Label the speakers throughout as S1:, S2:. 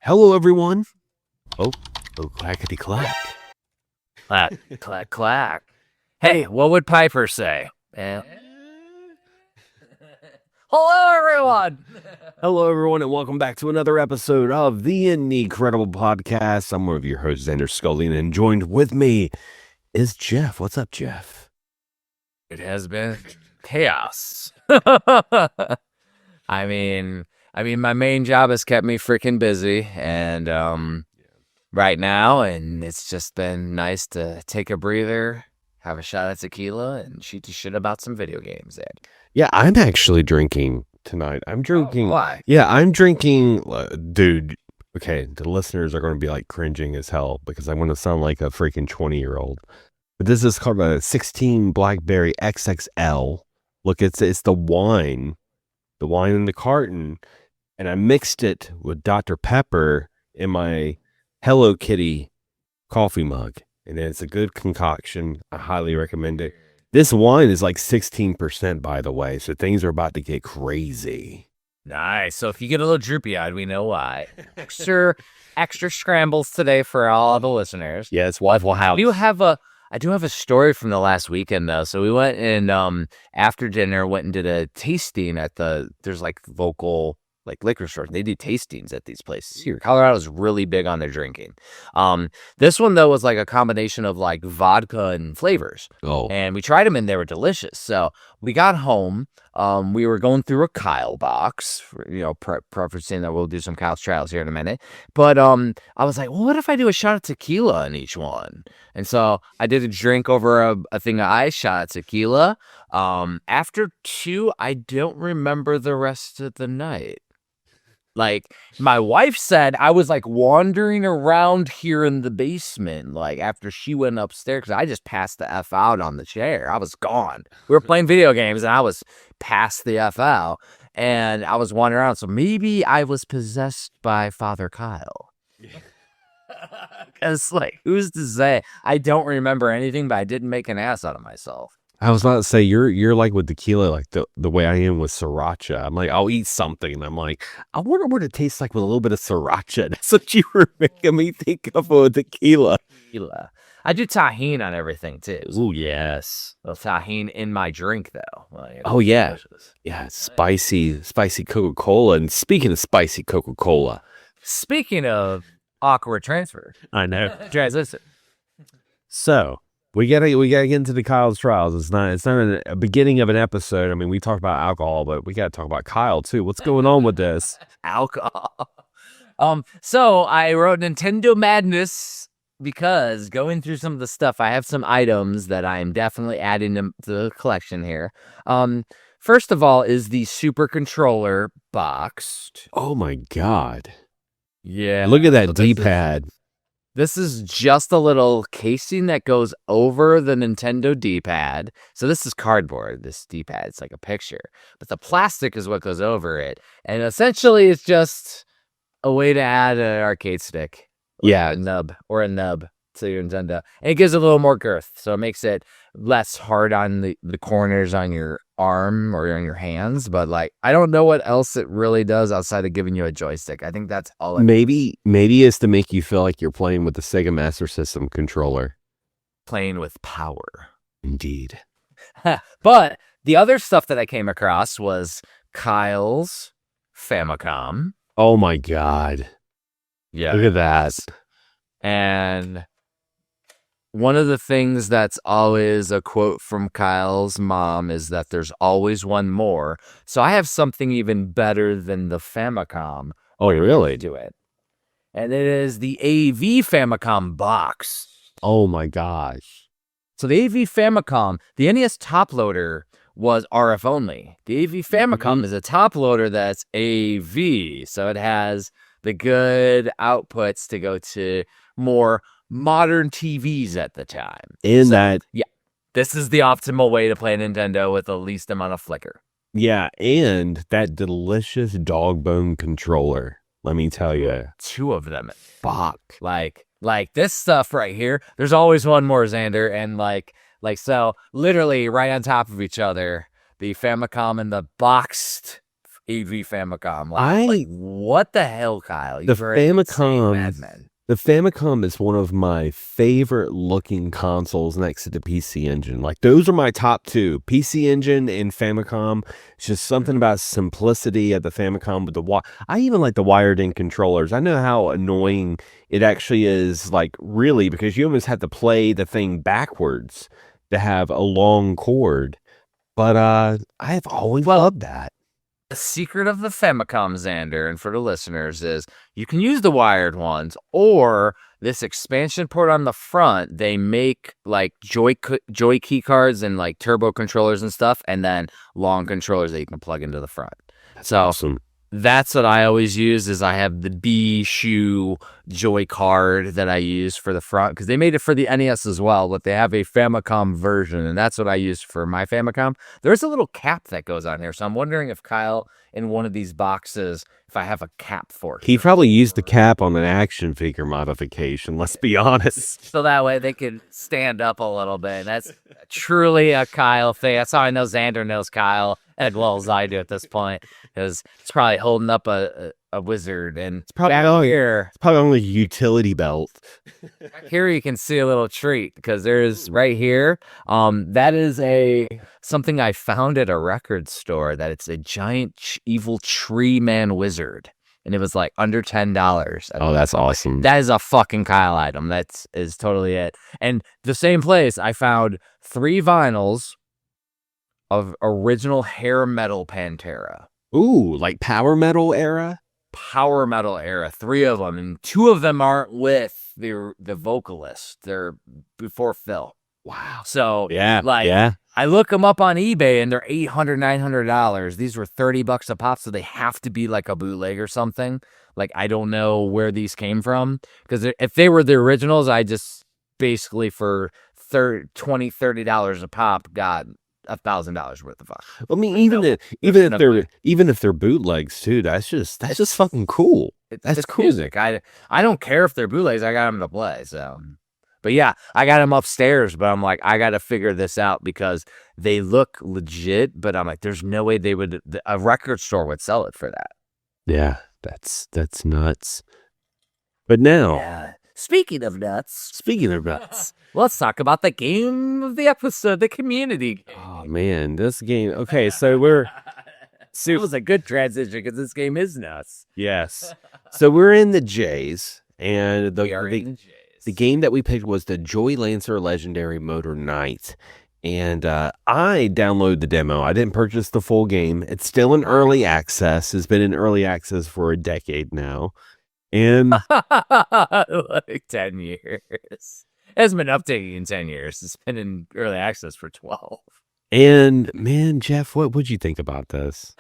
S1: Hello, everyone. Oh, clackety clack.
S2: Clack, clack, clack. Hey, what would Piper say? Hello, everyone.
S1: Hello, everyone, and welcome back to another episode of the Incredible Podcast. I'm one of your hosts, Xander Scully, and joined with me is Jeff. What's up, Jeff?
S2: It has been chaos. I mean, my main job has kept me freaking busy, and right now, and it's just been nice to take a breather, have a shot at tequila, and shoot the shit about some video games. Ed.
S1: Yeah, I'm actually drinking tonight. I'm drinking.
S2: Why?
S1: Yeah, I'm drinking. Dude, okay, the listeners are going to be like cringing as hell because I'm going to sound like a freaking 20-year-old. But this is called a 16 Blackberry XXL. Look, it's the wine in the carton, and I mixed it with Dr. Pepper in my Hello Kitty coffee mug, and it's a good concoction. I highly recommend it. This wine is like 16%, by the way, so things are about to get crazy.
S2: Nice. So if you get a little droopy-eyed, we know why. Extra scrambles today for all the listeners.
S1: Yeah, it's Waffle House.
S2: I do have a story from the last weekend, though. So we went and after dinner, went and did a tasting at there's like local liquor stores. They do tastings at these places here. Colorado's really big on their drinking. This one, though, was like a combination of like vodka and flavors.
S1: Oh.
S2: And we tried them and they were delicious. So we got home. We were going through a Kyle box, preferencing that we'll do some Kyle's trials here in a minute. But I was like, well, what if I do a shot of tequila in each one? And so I did a drink over a thing of ice, shot of tequila. After two, I don't remember the rest of the night. Like, my wife said I was, like, wandering around here in the basement, like, after she went upstairs, because I just passed the F out on the chair. I was gone. We were playing video games, and I was past the F out, and I was wandering around. So maybe I was possessed by Father Kyle. Because, like, who's to say? I don't remember anything, but I didn't make an ass out of myself.
S1: I was about to say, you're like with tequila, like the way I am with sriracha. I'm like, I'll eat something, and I'm like, I wonder what it tastes like with a little bit of sriracha. That's what you were making me think of with tequila.
S2: I do tahini on everything, too.
S1: Oh, yes.
S2: A little tahini in my drink, though. Like,
S1: oh, yeah.
S2: Delicious.
S1: Yeah, spicy Coca-Cola. And speaking of spicy Coca-Cola.
S2: Speaking of awkward transfer.
S1: I know.
S2: Transition.
S1: So, we gotta get into the Kyle's trials. It's not a beginning of an episode. I mean, we talked about alcohol, but we gotta talk about Kyle too. What's going on with this?
S2: Alcohol. So I wrote Nintendo Madness because going through some of the stuff, I have some items that I am definitely adding to the collection here. First of all is the Super Controller boxed.
S1: Oh my God.
S2: Yeah.
S1: Look at that D-pad.
S2: This is just a little casing that goes over the Nintendo D-pad. So this is cardboard, this D-pad. It's like a picture. But the plastic is what goes over it. And essentially, it's just a way to add an arcade stick.
S1: Yeah.
S2: A nub to your Nintendo. And it gives it a little more girth. So it makes it less hard on the corners on your arm or on your hands. But like, I don't know what else it really does outside of giving you a joystick. I think that's all it
S1: Maybe it's to make you feel like you're playing with the Sega Master System controller.
S2: Playing with power.
S1: Indeed.
S2: But the other stuff that I came across was Kyle's Famicom.
S1: Oh my God.
S2: Yeah.
S1: Look at that.
S2: And one of the things that's always a quote from Kyle's mom is that there's always one more. So I have something even better than the Famicom.
S1: Oh, really?
S2: Do it. And it is the AV Famicom box.
S1: Oh my gosh.
S2: So the AV Famicom, the NES top loader was RF only. The AV Famicom is a top loader that's AV. So it has the good outputs to go to more modern TVs at the time. This is the optimal way to play Nintendo with the least amount of flicker.
S1: Yeah, and that delicious dog bone controller. Let me tell you.
S2: Two of them. Fuck. Like this stuff right here, there's always one more, Xander, and like so literally right on top of each other, the Famicom and the boxed AV Famicom.
S1: I
S2: Like, what the hell, Kyle?
S1: the
S2: You're very insane
S1: Famicom
S2: madman.
S1: the Famicom is one of my favorite looking consoles next to the PC Engine. Like those are my top two, PC Engine and Famicom. It's just something about simplicity of the Famicom with I even like the wired in controllers. I know how annoying it actually is, like really, because you almost have to play the thing backwards to have a long cord. But I've always loved that.
S2: The secret of the Famicom, Xander, and for the listeners, is you can use the wired ones or this expansion port on the front. They make like joy key cards and like turbo controllers and stuff, and then long controllers that you can plug into the front. So
S1: Awesome.
S2: that's what I always use. Is I have the B shoe Joy card that I use for the front because they made it for the NES as well, but they have a Famicom version, and that's what I use for my Famicom. There's a little cap that goes on here, so I'm wondering if Kyle in one of these boxes, if I have a cap for it.
S1: He probably used the cap on an action figure modification. Let's be honest.
S2: So that way they can stand up a little bit. That's truly a Kyle thing. That's how I know Xander knows Kyle as well as I do at this point, because it's probably holding up a wizard. And
S1: It's probably only a utility belt.
S2: here you can see a little treat because there's right here. That is something I found at a record store. That it's a giant evil tree man wizard, and it was like under $10.
S1: Oh, that's awesome.
S2: That is a fucking Kyle item. Is totally it. And the same place I found 3 vinyls of original hair metal Pantera.
S1: Ooh, like power metal era?
S2: Power metal era, 3 of them, and 2 of them aren't with the vocalist. They're before Phil.
S1: Wow.
S2: So
S1: Yeah.
S2: I look them up on eBay and they're $800, $900. These were $30 a pop, so they have to be like a bootleg or something. Like I don't know where these came from because if they were the originals, I just basically for $20, $30 a pop got $1,000 worth of fun.
S1: I mean, even if they're bootlegs too, that's just fucking cool. That's cool.
S2: Music. I don't care if they're bootlegs. I got them to play. So, but yeah, I got them upstairs. But I'm like, I got to figure this out because they look legit. But I'm like, there's no way a record store would sell it for that.
S1: Yeah, that's nuts. But now,
S2: Yeah. Speaking of nuts, let's talk about the game of the episode, the community game.
S1: Oh man, this game. Okay, so
S2: It was a good transition because this game is nuts.
S1: yes. So we're in the J's, and
S2: We are in the J's.
S1: the game that we picked was the Joylancer Legendary Motor Night. And I downloaded the demo. I didn't purchase the full game. It's still in early access. It's been in early access for a decade now. And
S2: like 10 years. It hasn't been updated in 10 years. It's been in early access for 12.
S1: And man, Jeff, what'd you think about this?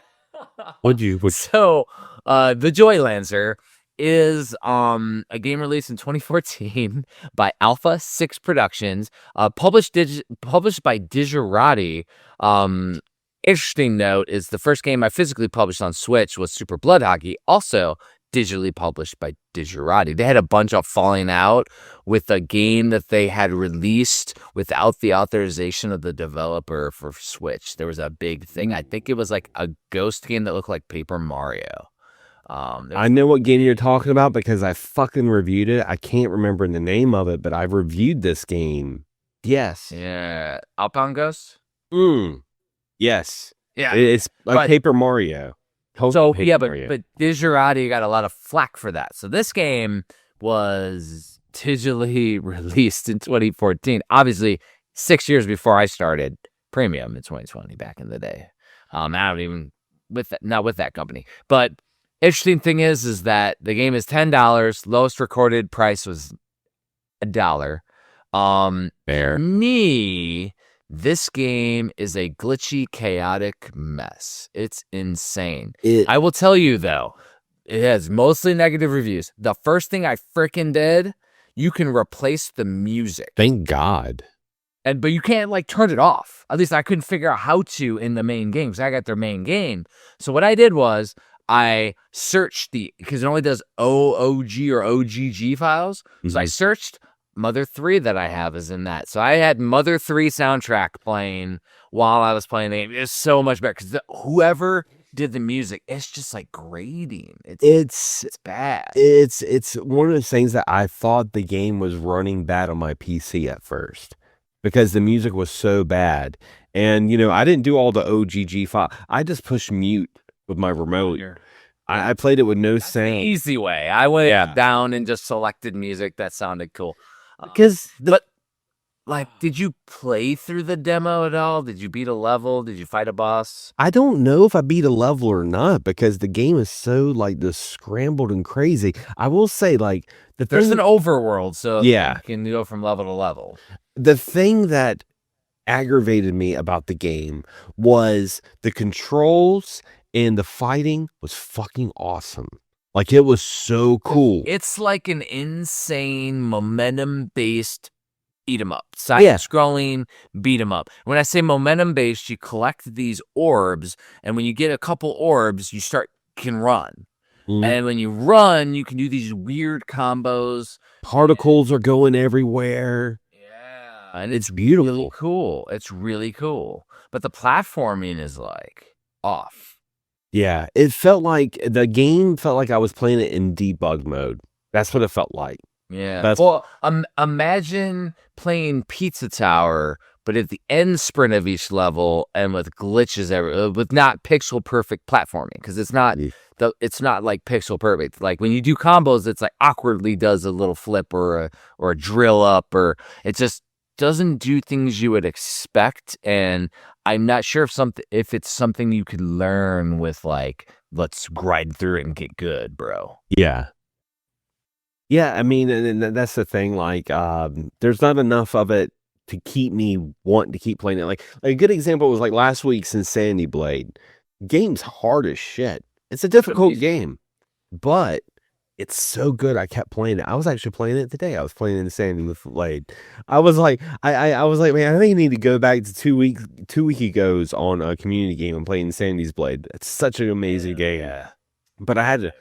S2: So, the Joylancer is a game released in 2014 by Alpha 6 Productions, published by Digerati. Interesting note is the first game I physically published on Switch was Super Blood Hockey, also digitally published by Digerati. They had a bunch of falling out with a game that they had released without the authorization of the developer for Switch. There was a big thing. I think it was like a ghost game that looked like Paper Mario.
S1: I know what game you're talking about because I fucking reviewed it. I can't remember the name of it, but I've reviewed this game. Yes.
S2: Yeah. Outbound Ghost?
S1: Yes.
S2: Yeah.
S1: It's like Paper Mario.
S2: So yeah, but Digerati got a lot of flack for that. So this game was digitally released in 2014. Obviously, 6 years before I started Premium in 2020 back in the day. Not with that company. But interesting thing is that the game is $10. Lowest recorded price was $1.
S1: Fair.
S2: This game is a glitchy, chaotic mess. It's insane.
S1: I
S2: will tell you, though, it has mostly negative reviews. The first thing I freaking did, you can replace the music.
S1: Thank God.
S2: But you can't, like, turn it off. At least I couldn't figure out how to in the main game, because I got their main game. So what I did was I searched because it only does OOG or OGG files. Mm-hmm. So I searched Mother 3 that I have is in that. So I had Mother 3 soundtrack playing while I was playing the game. It's so much better because whoever did the music, it's just like grating.
S1: It's
S2: It's bad.
S1: it's one of those things that I thought the game was running bad on my PC at first because the music was so bad. And I didn't do all the OGG file. I just pushed mute with my remote. I played it with no
S2: That's the
S1: sound.
S2: easy way. I went down and just selected music that sounded cool.
S1: Because
S2: But like, did you play through the demo at all? Did you beat a level? Did you fight a boss?
S1: I don't know if I beat a level or not because the game is so like just scrambled and crazy. I will say like
S2: There's an overworld, so
S1: Yeah.
S2: you can go from level to level.
S1: the thing that aggravated me about the game was the controls and the fighting was fucking awesome. Like it was so cool.
S2: It's like an insane momentum-based beat 'em up.
S1: Yeah.
S2: Side-scrolling beat 'em up. When I say momentum-based, you collect these orbs, and when you get a couple orbs, you can run.
S1: Mhm.
S2: And when you run, you can do these weird combos.
S1: Particles are going everywhere.
S2: Yeah. And it's
S1: beautiful.
S2: really cool. It's really cool. But the platforming is like off.
S1: Yeah, it felt like the game felt like I was playing it in debug mode. That's what it felt like.
S2: Yeah. Well, imagine playing Pizza Tower, but at the end sprint of each level and with glitches with not pixel perfect platforming, because it's not like pixel perfect. Like when you do combos, it's like awkwardly does a little flip or a drill up, or it just doesn't do things you would expect. And I'm not sure if it's something you could learn with like, let's grind through it and get good, bro.
S1: Yeah. Yeah, I mean, and that's the thing. Like, there's not enough of it to keep me wanting to keep playing it. Like a good example was like last week's Insanity Blade. Game's hard as shit. It's a difficult game, but it's so good. I kept playing it. I was actually playing it today. I was playing Insanity Blade. I was like, I was like, man, I think I need to go back to 2 week ago's on a community game and play Insanity's Blade. It's such an amazing game.
S2: Yeah.
S1: But I had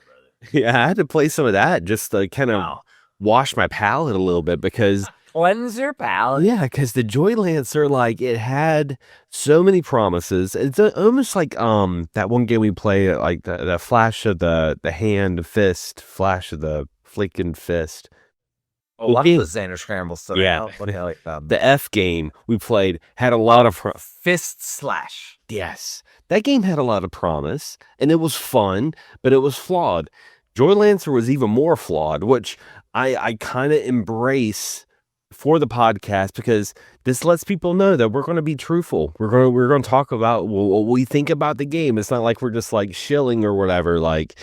S1: to play some of that just to kind of wash my palate a little bit because
S2: Cleanse your palate.
S1: yeah, because the Joylancer, like it had so many promises. It's almost like that one game we play, like the flash of the hand fist, flash of the flicking fist.
S2: A lot of the Xander scramble stuff.
S1: Yeah.
S2: What the hell like that?
S1: The F game we played had a lot of
S2: Fist slash.
S1: Yes, that game had a lot of promise, and it was fun, but it was flawed. Joylancer was even more flawed, which I kind of embrace for the podcast because this lets people know that we're going to be truthful. We're going to talk about what we think about the game. It's not like we're just like shilling or whatever. Like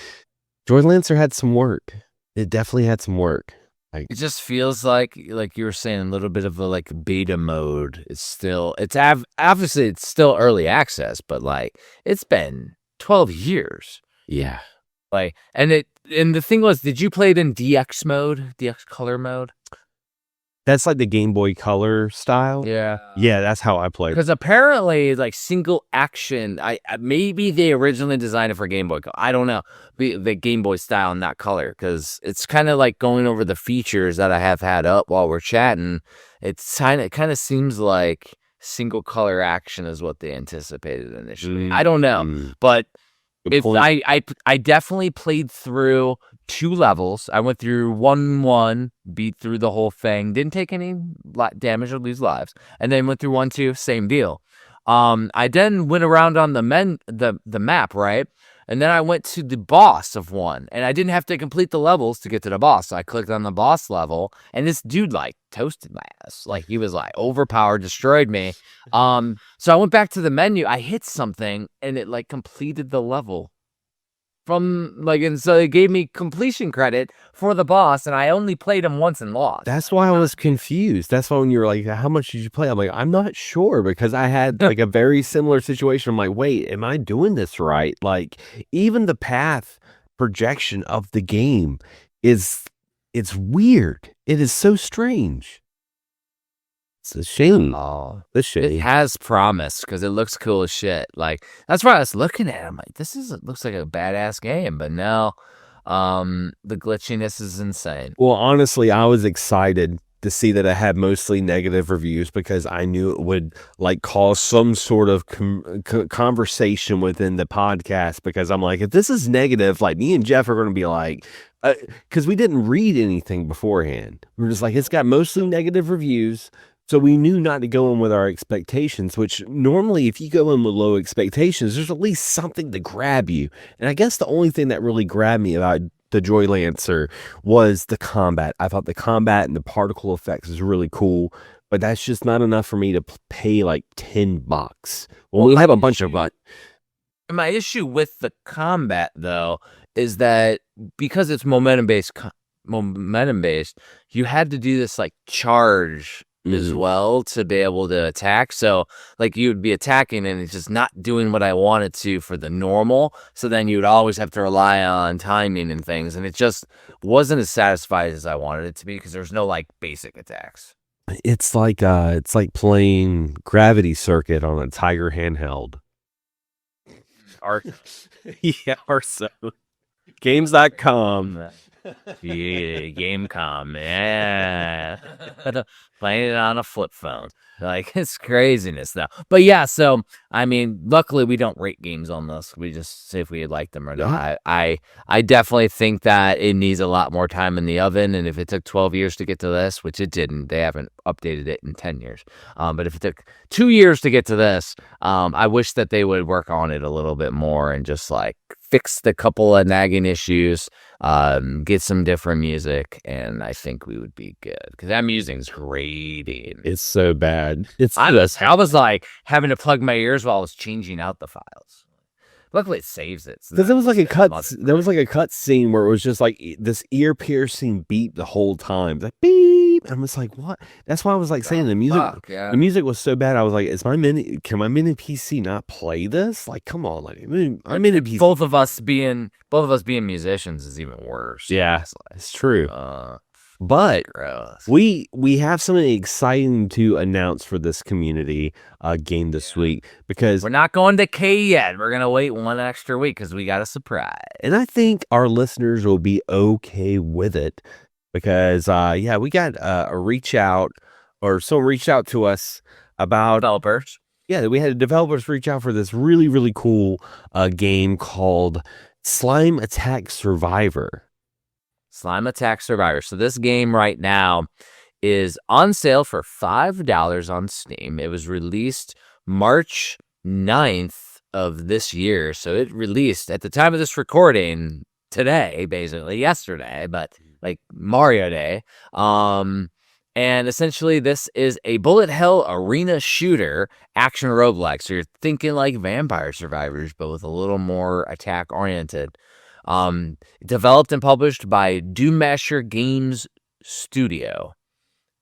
S1: Joylancer had some work. It definitely had some work. Like,
S2: it just feels like you were saying, a little bit of a like beta mode. Obviously it's still early access, but like it's been 12 years.
S1: yeah.
S2: Like, and the thing was, did you play it in DX mode, DX color mode?
S1: That's like the Game Boy Color style.
S2: Yeah.
S1: Yeah, that's how I played.
S2: Because apparently, like single action, maybe they originally designed it for Game Boy. I don't know the Game Boy style, not color. Because it's kind of like going over the features that I have had up while we're chatting. It kind of seems like single color action is what they anticipated initially. I don't know, but if I definitely played through 2 levels. I went through 1-1, beat through the whole thing, didn't take any damage or lose lives, and then went through 1-2, same deal. I then went around on the map, right? And then I went to the boss of 1, and I didn't have to complete the levels to get to the boss. So I clicked on the boss level, and this dude like toasted my ass. Like he was like overpowered, destroyed me. So I went back to the menu. I hit something, and it like completed the level. And so it gave me completion credit for the boss, and I only played him once and lost.
S1: That's why I was confused. That's why when you were like, how much did you play? I'm like, I'm not sure because I had like a very similar situation. I'm like, wait, am I doing this right? Like even the path projection of the game it's weird. It is so strange. It's a shame.
S2: Oh,
S1: the shame.
S2: It has promise because it looks cool as shit. Like that's why I was looking at it. I'm like, it looks like a badass game, but no, the glitchiness is insane.
S1: Well, honestly, I was excited to see that I had mostly negative reviews because I knew it would like cause some sort of conversation within the podcast, because I'm like, if this is negative, like me and Jeff are going to be like, because we didn't read anything beforehand. We were just like, it's got mostly negative reviews. So we knew not to go in with our expectations, which normally if you go in with low expectations, there's at least something to grab you. And I guess the only thing that really grabbed me about the Joylancer was the combat. I thought the combat and the particle effects was really cool, but that's just not enough for me to pay like $10. Well, we'll have a bunch of fun.
S2: My issue with the combat, though, is that because it's momentum based, you had to do this like charge as well to be able to attack. So like you would be attacking and it's just not doing what I wanted to for the normal. So then you would always have to rely on timing and things. And it just wasn't as satisfied as I wanted it to be because there's no like basic attacks.
S1: It's like playing Gravity Circuit on a Tiger handheld.
S2: Or so.
S1: Games.com.
S2: Yeah, Gamecom, yeah. Playing it on a flip phone. Like, it's craziness, though. But yeah, so, I mean, luckily we don't rate games on this. We just say if we like them or not. I definitely think that it needs a lot more time in the oven, and if it took 12 years to get to this, which it didn't, they haven't updated it in 10 years. But if it took 2 years to get to this, I wish that they would work on it a little bit more and just, like, fix the couple of nagging issues, get some different music, and I think we would be good. Because that music's grating.
S1: It's so bad.
S2: I was like having to plug my ears while I was changing out the files. Luckily, it saves it.
S1: Because there was like a cut scene where it was just like this ear piercing beep the whole time, like beep. And I'm just like, what? That's why I was like saying the music. The music was so bad. I was like, can my mini PC not play this? Like, come on, like my mini PC.
S2: Both of us being musicians is even worse.
S1: Yeah, it's true. But we have something exciting to announce for this community game this week, because
S2: we're not going to K yet. We're going to wait one extra week because we got a surprise.
S1: And I think our listeners will be okay with it because, we got a reach out, or someone reached out to us about
S2: developers.
S1: Yeah, we had developers reach out for this really, really cool game called Slime Attack Survivor.
S2: Slime Attack Survivor. So this game right now is on sale for $5 on Steam. It was released March 9th of this year. So it released at the time of this recording today, basically yesterday, but like Mario Day. And essentially this is a bullet hell arena shooter action roguelike. So you're thinking like Vampire Survivors, but with a little more attack oriented. Developed and published by Doom Masher Games Studio.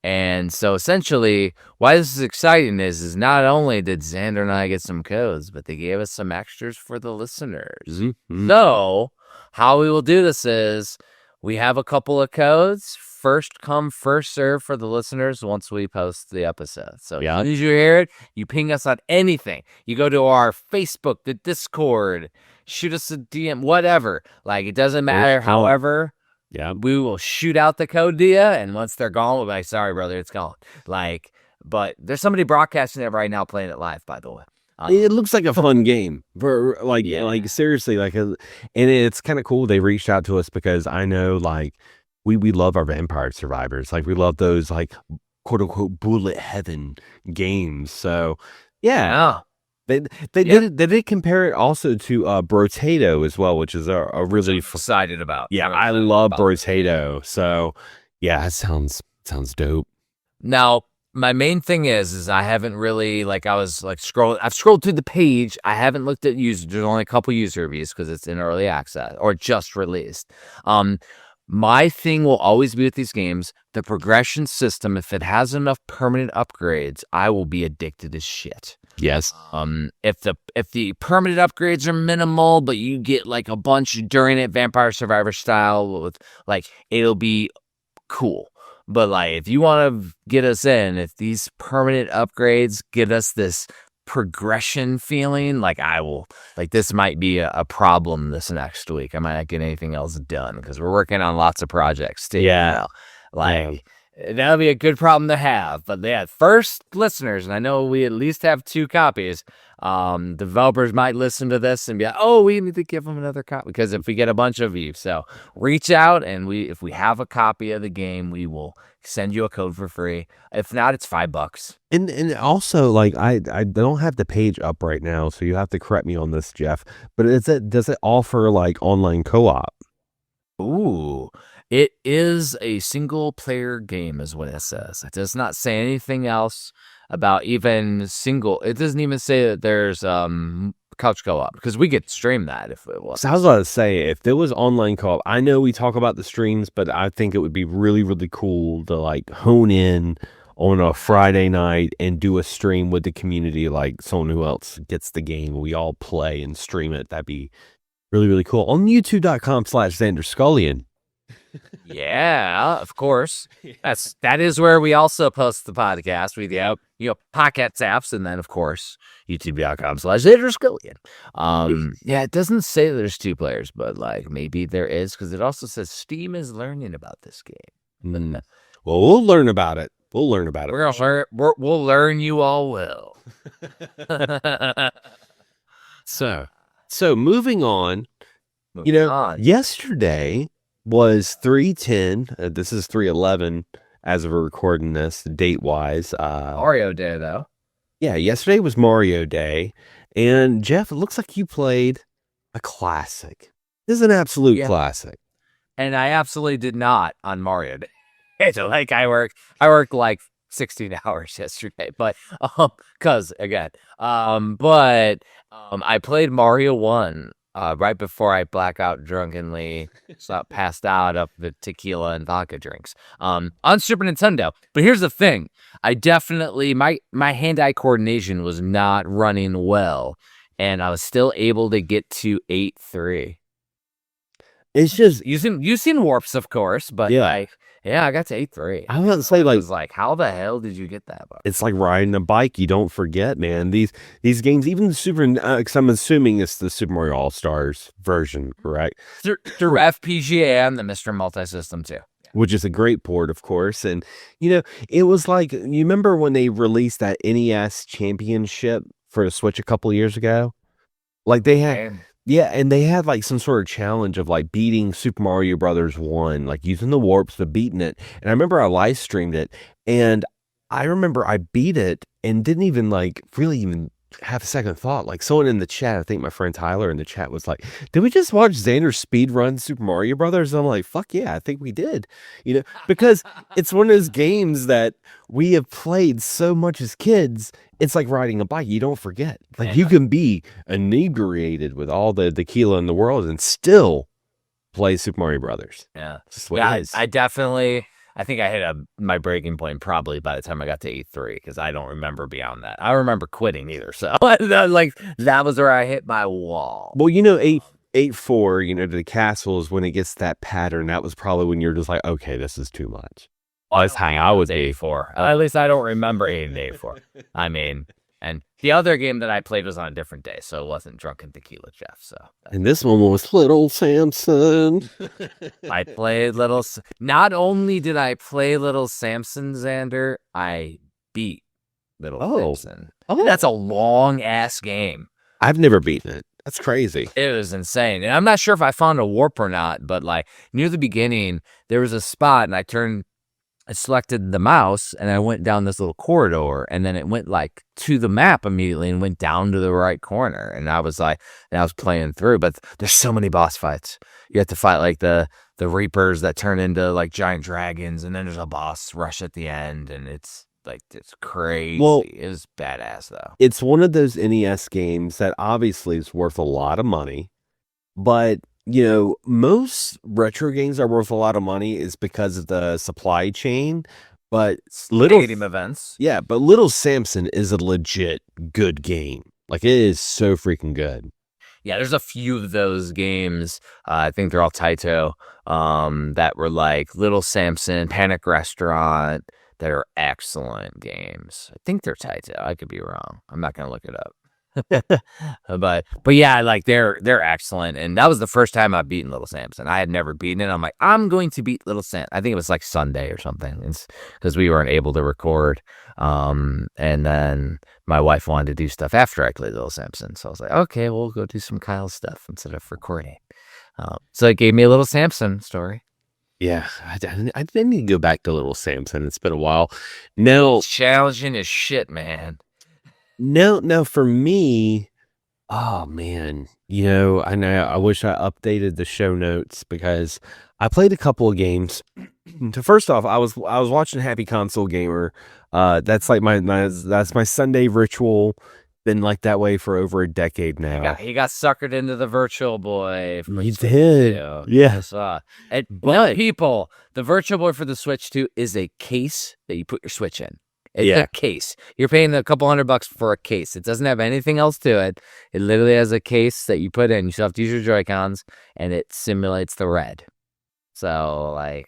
S2: And so essentially why this is exciting is not only did Xander and I get some codes, but they gave us some extras for the listeners.
S1: Mm-hmm.
S2: So how we will do this is we have a couple of codes, first come, first serve for the listeners once we post the episode. So as soon as you hear it, you ping us on anything. You go to our Facebook, the Discord, shoot us a DM, whatever. Like, it doesn't matter. However, we will shoot out the code to you, and once they're gone, we'll be like, sorry, brother, it's gone. Like, but there's somebody broadcasting it right now, playing it live, by the way.
S1: It looks like a fun game for like seriously, and it's kind of cool. They reached out to us because I know like we love our Vampire Survivors. Like we love those like quote unquote bullet heaven games. So They did compare it also to Brotato as well, which is a really
S2: excited about.
S1: Yeah, I love Brotato. So yeah, that sounds dope.
S2: Now, my main thing is I haven't really I've scrolled through the page. I haven't looked at users. There's only a couple user reviews because it's in early access or just released. My thing will always be with these games, the progression system. If it has enough permanent upgrades, I will be addicted as shit.
S1: Yes.
S2: If the permanent upgrades are minimal, but you get like a bunch during it, Vampire Survivor style, with like it'll be cool. But like if you want to get us in, if these permanent upgrades get us this progression feeling, like I will, like this might be a problem this next week. I might not get anything else done because we're working on lots of projects too.
S1: Yeah.
S2: That'll be a good problem to have. But yeah, first listeners, and I know we at least have 2 copies. Developers might listen to this and be like, "Oh, we need to give them another copy." Because if we get a bunch of you, so reach out, and if we have a copy of the game, we will send you a code for free. If not, it's $5.
S1: And also, like, I don't have the page up right now, so you have to correct me on this, Jeff. But does it offer like online co-op?
S2: Ooh, it is a single player game, is what it says. It does not say anything else about even single. It doesn't even say that there's couch co-op, because we could stream that if it was.
S1: So I was about to say, if there was online co-op, I know we talk about the streams, but I think it would be really, really cool to like hone in on a Friday night and do a stream with the community, like someone who else gets the game. We all play and stream it. That'd be really, really cool. On youtube.com/Xander Scullion.
S2: Yeah, of course. That is where we also post the podcast. We have, Pocket apps, and then of course youtube.com/Xander. Yeah, it doesn't say there's 2 players, but like maybe there is, because it also says Steam is learning about this game.
S1: Well, we'll learn about it. We'll learn about it.
S2: We're gonna learn. We'll learn. You all will.
S1: So moving on. Yesterday was 3/10. This is 3/11 as of recording this, date wise.
S2: Mario Day, though.
S1: Yeah, yesterday was Mario Day, and Jeff, it looks like you played a classic. This is an absolute classic.
S2: And I absolutely did not on Mario Day. Like I worked like 16 hours yesterday, but I played Mario 1 right before I blackout drunkenly passed out of the tequila and vodka drinks on Super Nintendo. But here's the thing. I definitely, my hand-eye coordination was not running well, and I was still able to get to 8-3.
S1: It's just...
S2: You've seen Warps, of course, but I got to 8-3.
S1: I was about to say, like...
S2: I was like, how the hell did you get that far?
S1: It's like riding a bike. You don't forget, man. These games, even the Super... because I'm assuming it's the Super Mario All-Stars version, correct?
S2: Through FPGA and the Mr. Multi-System, too.
S1: Which is a great port, of course. And, it was like... You remember when they released that NES Championship for the Switch a couple of years ago? Like, they had... Yeah, and they had like some sort of challenge of like beating Super Mario Brothers 1, like using the warps but beating it. And I remember I live streamed it, and I remember I beat it and didn't even like really even have a second thought. Like someone in the chat, I think my friend Tyler in the chat was like, "Did we just watch Xander speed run Super Mario Brothers?" And I'm like, "Fuck yeah, I think we did." Because it's one of those games that we have played so much as kids. It's like riding a bike. You don't forget. Like you can be inebriated with all the tequila in the world and still play Super Mario Brothers.
S2: Yeah.
S1: Just what it is.
S2: I think I hit my breaking point probably by the time I got to 8-3, because I don't remember beyond that. I don't remember quitting either. So like that was where I hit my wall.
S1: Well, 8-4, the castle is when it gets that pattern. That was probably when you're just like, okay, this is too much.
S2: I was 8-4. At least I don't remember 8-4. I mean, and the other game that I played was on a different day, so it wasn't Drunken Tequila Jeff. So,
S1: and this one was Little Samson.
S2: I played Not only did I play Little Samson, Xander, I beat Little Samson. Oh, that's a long ass game.
S1: I've never beaten it. That's crazy.
S2: It was insane, and I'm not sure if I found a warp or not. But like near the beginning, there was a spot, and I selected the mouse and I went down this little corridor, and then it went like to the map immediately and went down to the right corner. And I was playing through, but there's so many boss fights. You have to fight like the Reapers that turn into like giant dragons. And then there's a boss rush at the end, and it's crazy.
S1: Well,
S2: it was badass though.
S1: It's one of those NES games that obviously is worth a lot of money, but most retro games are worth a lot of money is because of the supply chain, but
S2: Stadium events.
S1: Yeah, but Little Samson is a legit good game. Like it is so freaking good.
S2: Yeah, there's a few of those games. I think they're all Taito. That were like Little Samson, Panic Restaurant. That are excellent games. I think they're Taito. I could be wrong. I'm not gonna look it up. but yeah, like they're excellent, and that was the first time I've beaten Little Samson. I had never beaten it. I'm like, I'm going to beat Little Samson. I think it was like Sunday or something. It's because we weren't able to record, and then my wife wanted to do stuff after I played Little Samson, so I was like, okay, we'll go do some Kyle stuff instead of recording. So it gave me a Little Samson story.
S1: Yeah, I need to go back to Little Samson. It's been a while. No,
S2: It's challenging as shit, man.
S1: no, for me, oh man, I know I wish I updated the show notes because I played a couple of games. So first off, I was watching Happy Console Gamer. That's like that's my Sunday ritual. Been like that way for over a decade now.
S2: He got suckered into the Virtual Boy.
S1: He did. Yeah.
S2: But people, the Virtual Boy for the Switch 2 is a case that you put your Switch in. It's a case. You're paying a couple $100 for a case. It doesn't have anything else to it. It literally has a case that you put in. You still have to use your Joy-Cons, and it simulates the red. So, that's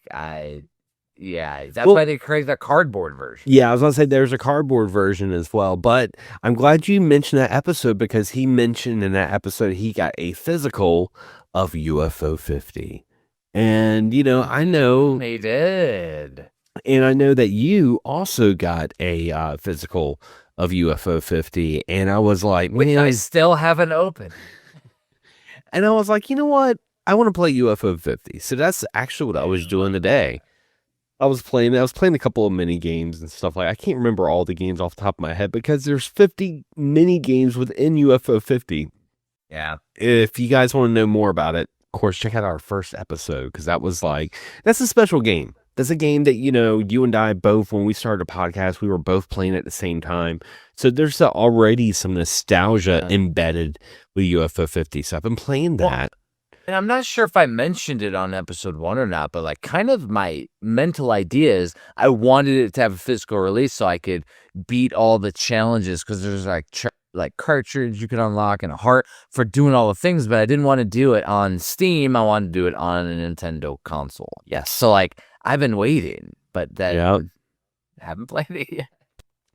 S2: why they created the cardboard version.
S1: Yeah, I was going to say there's a cardboard version as well, but I'm glad you mentioned that episode because he mentioned in that episode he got a physical of UFO 50. And, I know...
S2: He did.
S1: And I know that you also got a physical of UFO 50, and I was like...
S2: I still haven't opened.
S1: And I was like, you know what? I want to play UFO 50. So that's actually what I was doing today. I was playing a couple of mini games and stuff like I can't remember all the games off the top of my head because there's 50 mini games within UFO 50.
S2: Yeah.
S1: If you guys want to know more about it, of course, check out our first episode because that's a special game. That's a game that, you and I both, when we started a podcast, we were both playing at the same time. So there's already some nostalgia embedded with UFO 50. So I've been playing that.
S2: And I'm not sure if I mentioned it on episode 1 or not, but like kind of my mental idea is I wanted it to have a physical release so I could beat all the challenges because there's like cartridge you can unlock and a heart for doing all the things, but I didn't want to do it on Steam. I wanted to do it on a Nintendo console. Yes. So like I've been waiting, but I haven't played it yet.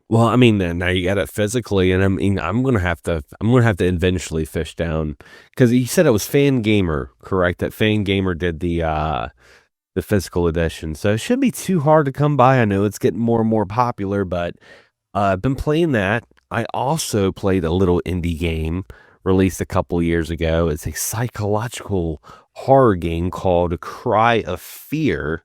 S1: Well, I mean, now you got it physically, and I'm gonna have to eventually fish down because you said it was Fan Gamer, correct? That Fan Gamer did the physical edition, so it shouldn't be too hard to come by. I know it's getting more and more popular, but I've been playing that. I also played a little indie game released a couple years ago. It's a psychological horror game called Cry of Fear.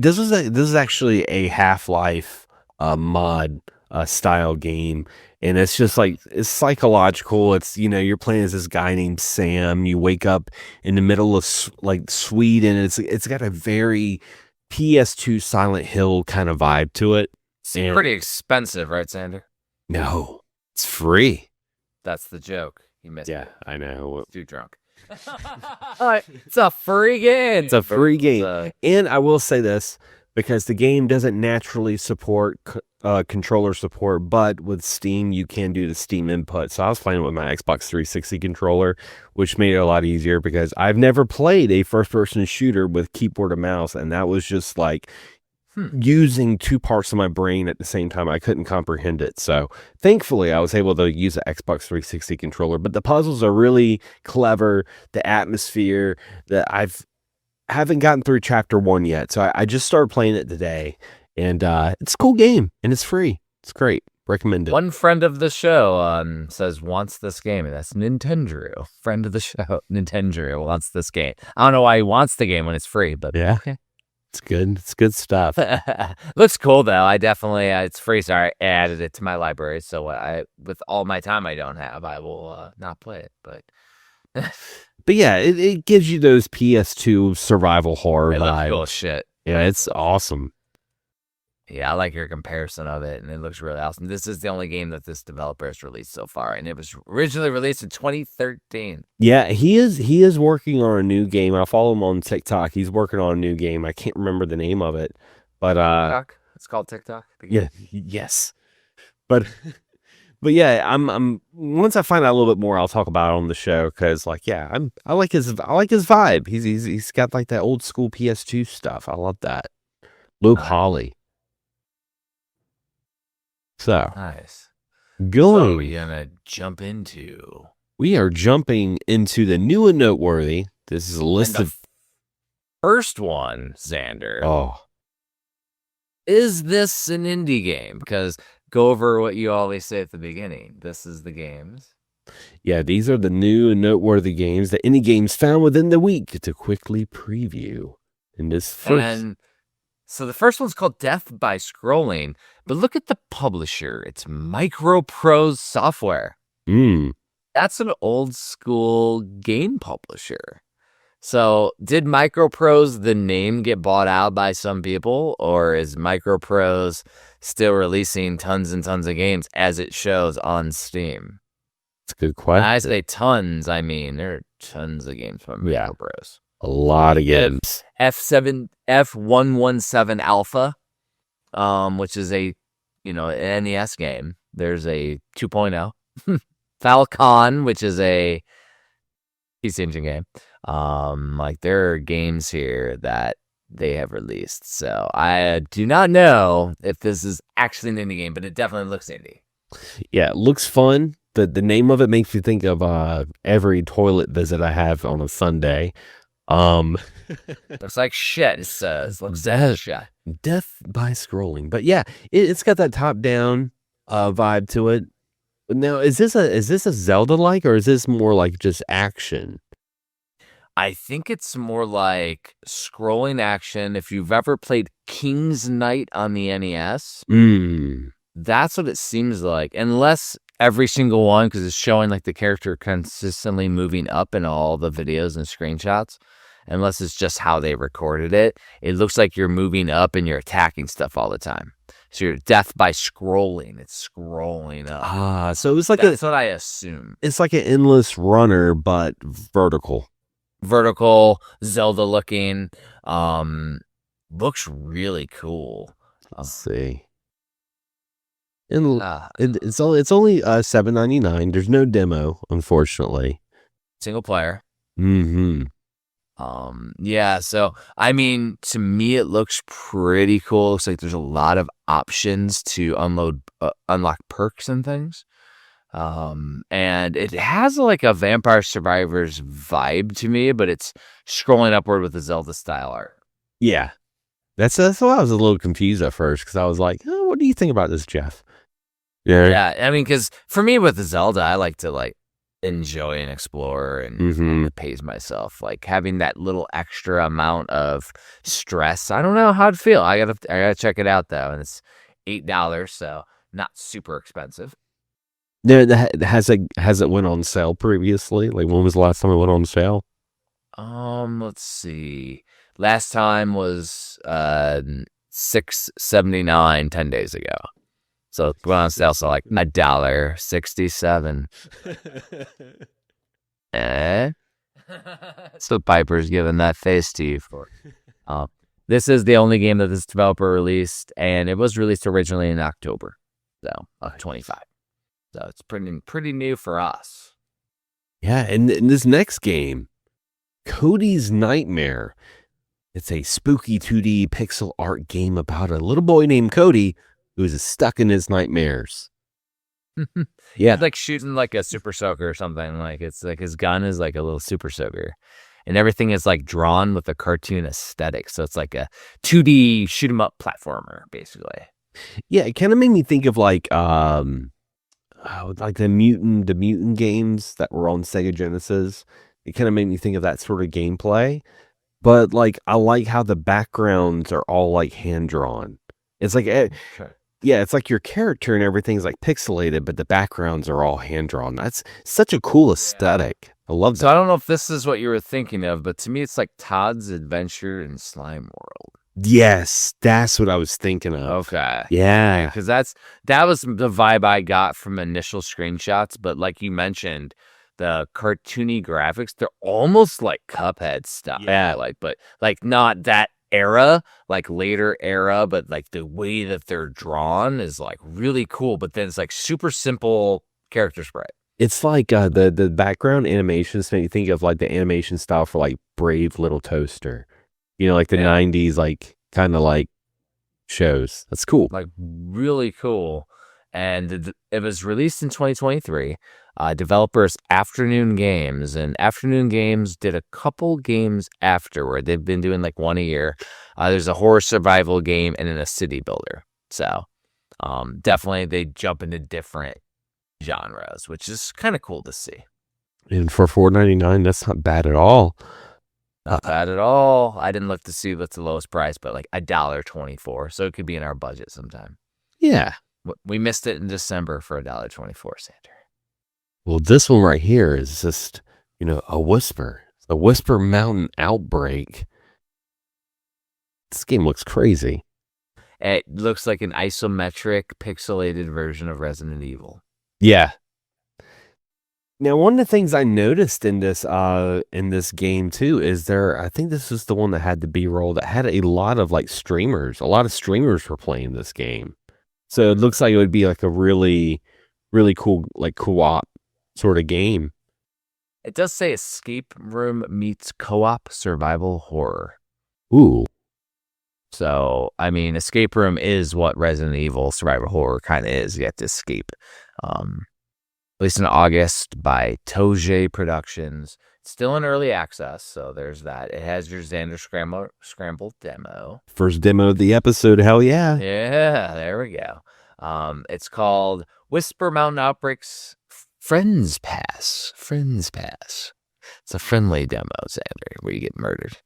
S1: This is actually a Half-Life mod style game, and it's just like it's psychological. It's you're playing as this guy named Sam. You wake up in the middle of Sweden. It's got a very PS2 Silent Hill kind of vibe to it.
S2: It's pretty expensive, right, Xander?
S1: No, it's free.
S2: That's the joke. You missed it.
S1: Yeah, I know.
S2: Too drunk. It's a free game.
S1: It's a free game. And I will say this, because the game doesn't naturally support controller support, but with Steam, you can do the Steam input. So I was playing with my Xbox 360 controller, which made it a lot easier because I've never played a first-person shooter with keyboard and mouse, and that was just like using two parts of my brain at the same time. I couldn't comprehend it. So thankfully I was able to use the Xbox 360 controller, but the puzzles are really clever. The atmosphere that haven't gotten through chapter 1 yet. So I just started playing it today, and it's a cool game and it's free. It's great. Recommend it.
S2: One friend of the show says wants this game, and that's Nintendo. Friend of the show, Nintendo wants this game. I don't know why he wants the game when it's free, but
S1: yeah.
S2: Okay.
S1: It's good. It's good stuff.
S2: Looks cool though. I definitely it's free, so I added it to my library. So with all my time I don't have, I will not play it. But
S1: but yeah, it gives you those PS2 survival horror vibes.
S2: Cool shit.
S1: Yeah, it's awesome.
S2: Yeah, I like your comparison of it, and it looks really awesome. This is the only game that this developer has released so far, and it was originally released in 2013.
S1: Yeah, he is working on a new game. I follow him on TikTok. He's working on a new game. I can't remember the name of it, but
S2: TikTok? It's called TikTok.
S1: Yeah, yes, but yeah, I'm once I find out a little bit more, I'll talk about it on the show because I like his vibe. He's got like that old school PS2 stuff. I love that. Low poly. So
S2: nice.
S1: Going.
S2: What are we gonna jump into?
S1: We are jumping into the new and noteworthy. This is a list
S2: And the
S1: of.
S2: first one, Xander.
S1: Oh,
S2: Is this an indie game? Because go over what you always say at the beginning. This is the games.
S1: yeah, these are the new and noteworthy games that indie games found within the week to quickly preview. In this first.
S2: And so the first one's called Death by Scrolling, but look at the publisher. It's Microprose Software. That's an old school game publisher. So did Microprose, the name, get bought out by some people, or is Microprose still releasing tons and tons of games as it shows on Steam?
S1: It's a good question.
S2: When I say tons, I mean there are tons of games from Microprose.
S1: A lot of games.
S2: F117 Alpha, which is a an NES game. There's a 2.0. Falcon, which is a PC Engine game. Like there are games here that they have released. So I do not know if this is actually an indie game, but it definitely looks indie.
S1: Yeah, it looks fun. The name of it makes me think of every toilet visit I have on a Sunday.
S2: Looks like shit. It looks as shit.
S1: Death by Scrolling. But yeah, it's got that top down vibe to it. Now, is this a Zelda-like, or is this more like just action?
S2: I think it's more like scrolling action. If you've ever played King's Knight on the NES, that's what it seems like. Unless every single one, because it's showing like the character consistently moving up in all the videos and screenshots. Unless it's just how they recorded it. It looks like you're moving up and you're attacking stuff all the time. So you're death by scrolling. It's scrolling up.
S1: So it's like
S2: that's what I assume.
S1: It's like an endless runner, but vertical.
S2: Vertical, Zelda looking. Looks really cool.
S1: Let's see. And it's only $7.99. There's no demo, unfortunately.
S2: Single player.
S1: Mm-hmm.
S2: Yeah, so I mean, to me it looks pretty cool. Looks like there's a lot of options to unlock perks and things. And it has like a Vampire Survivors vibe to me, but it's scrolling upward with the Zelda style art.
S1: Yeah. That's why I was a little confused at first, because I was like, oh, what do you think about this, Jeff?
S2: Yeah, I mean, because for me with the Zelda, I like to like enjoy and explore and pace myself, like having that little extra amount of stress. I don't know how to feel. I gotta check it out though, and it's $8, so not super expensive.
S1: Has it went on sale previously? Like, when was the last time it went on sale?
S2: Let's see. Last time was $6.79 10 days ago. So it went on sale, so like $1.67. So Piper's giving that face to you for. This is the only game that this developer released, and it was released originally in October, so 25. So it's pretty new for us.
S1: Yeah, and this next game, Cody's Nightmare. It's a spooky 2D pixel art game about a little boy named Cody who is stuck in his nightmares.
S2: Yeah, it's like shooting like a super soaker or something. Like it's like his gun is like a little super soaker, and everything is like drawn with a cartoon aesthetic. So it's like a 2D shoot 'em up platformer, basically.
S1: Yeah, it kind of made me think of like the mutant games that were on Sega Genesis. It kind of made me think of that sort of gameplay. But like, I like how the backgrounds are all like hand drawn. It's like, yeah, it's like your character and everything's like pixelated, but the backgrounds are all hand drawn. That's such a cool aesthetic. I love that.
S2: So I don't know if this is what you were thinking of, but to me, it's like Todd's Adventure in Slime World.
S1: Yes, that's what I was thinking of.
S2: Okay.
S1: Yeah.
S2: Because that was the vibe I got from initial screenshots. But like you mentioned, the cartoony graphics, they're almost like Cuphead stuff.
S1: Yeah.
S2: But not that era, like later era, but like the way that they're drawn is like really cool. But then it's like super simple character sprite.
S1: It's like the background animations make me think of like the animation style for like Brave Little Toaster. You know, like the 90s, like kind of like shows. That's cool.
S2: Like really cool. and it was released in 2023. Developers Afternoon Games, and Afternoon Games did a couple games afterward. They've been doing like one a year. There's a horror survival game and then a city builder. So definitely they jump into different genres, which is kind of cool to see.
S1: And for $4.99, that's not bad at all.
S2: Not bad at all. I didn't look to see what's the lowest price, but like $1.24. So it could be in our budget sometime.
S1: Yeah.
S2: We missed it in December for $1.24, Xander.
S1: Well, this one right here is just, a Whisper. The Whisper Mountain Outbreak. This game looks crazy.
S2: It looks like an isometric, pixelated version of Resident Evil.
S1: Yeah. Now, one of the things I noticed in this game too is I think this is the one that had the B-roll that had a lot of like streamers. A lot of streamers were playing this game. So it looks like it would be like a really, really cool, like co-op sort of game.
S2: It does say escape room meets co-op survival horror.
S1: Ooh.
S2: So, I mean, escape room is what Resident Evil survival horror kind of is. You have to escape. Released in August by Toje Productions. It's still in early access, so there's that. It has your Xander Scramble demo.
S1: First demo of the episode, hell yeah.
S2: Yeah, there we go. It's called Whisper Mountain Outbreaks Friends Pass. Friends Pass. It's a friendly demo, Xander, where you get murdered.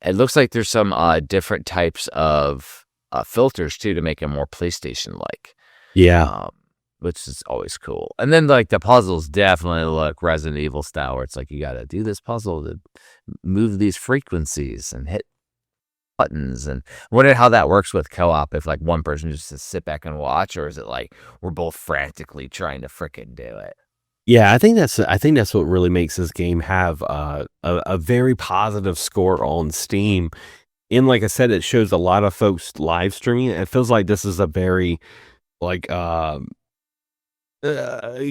S2: It looks like there's some different types of filters, too, to make it more PlayStation-like.
S1: Yeah.
S2: Which is always cool. And then, like, the puzzles definitely look Resident Evil style, where it's like you got to do this puzzle to move these frequencies and hit buttons. And I wonder how that works with co-op, if, like, one person just to sit back and watch, or is it like we're both frantically trying to frickin' do it?
S1: Yeah, I think that's what really makes this game have a very positive score on Steam. And like I said, it shows a lot of folks live streaming. It feels like this is a very like a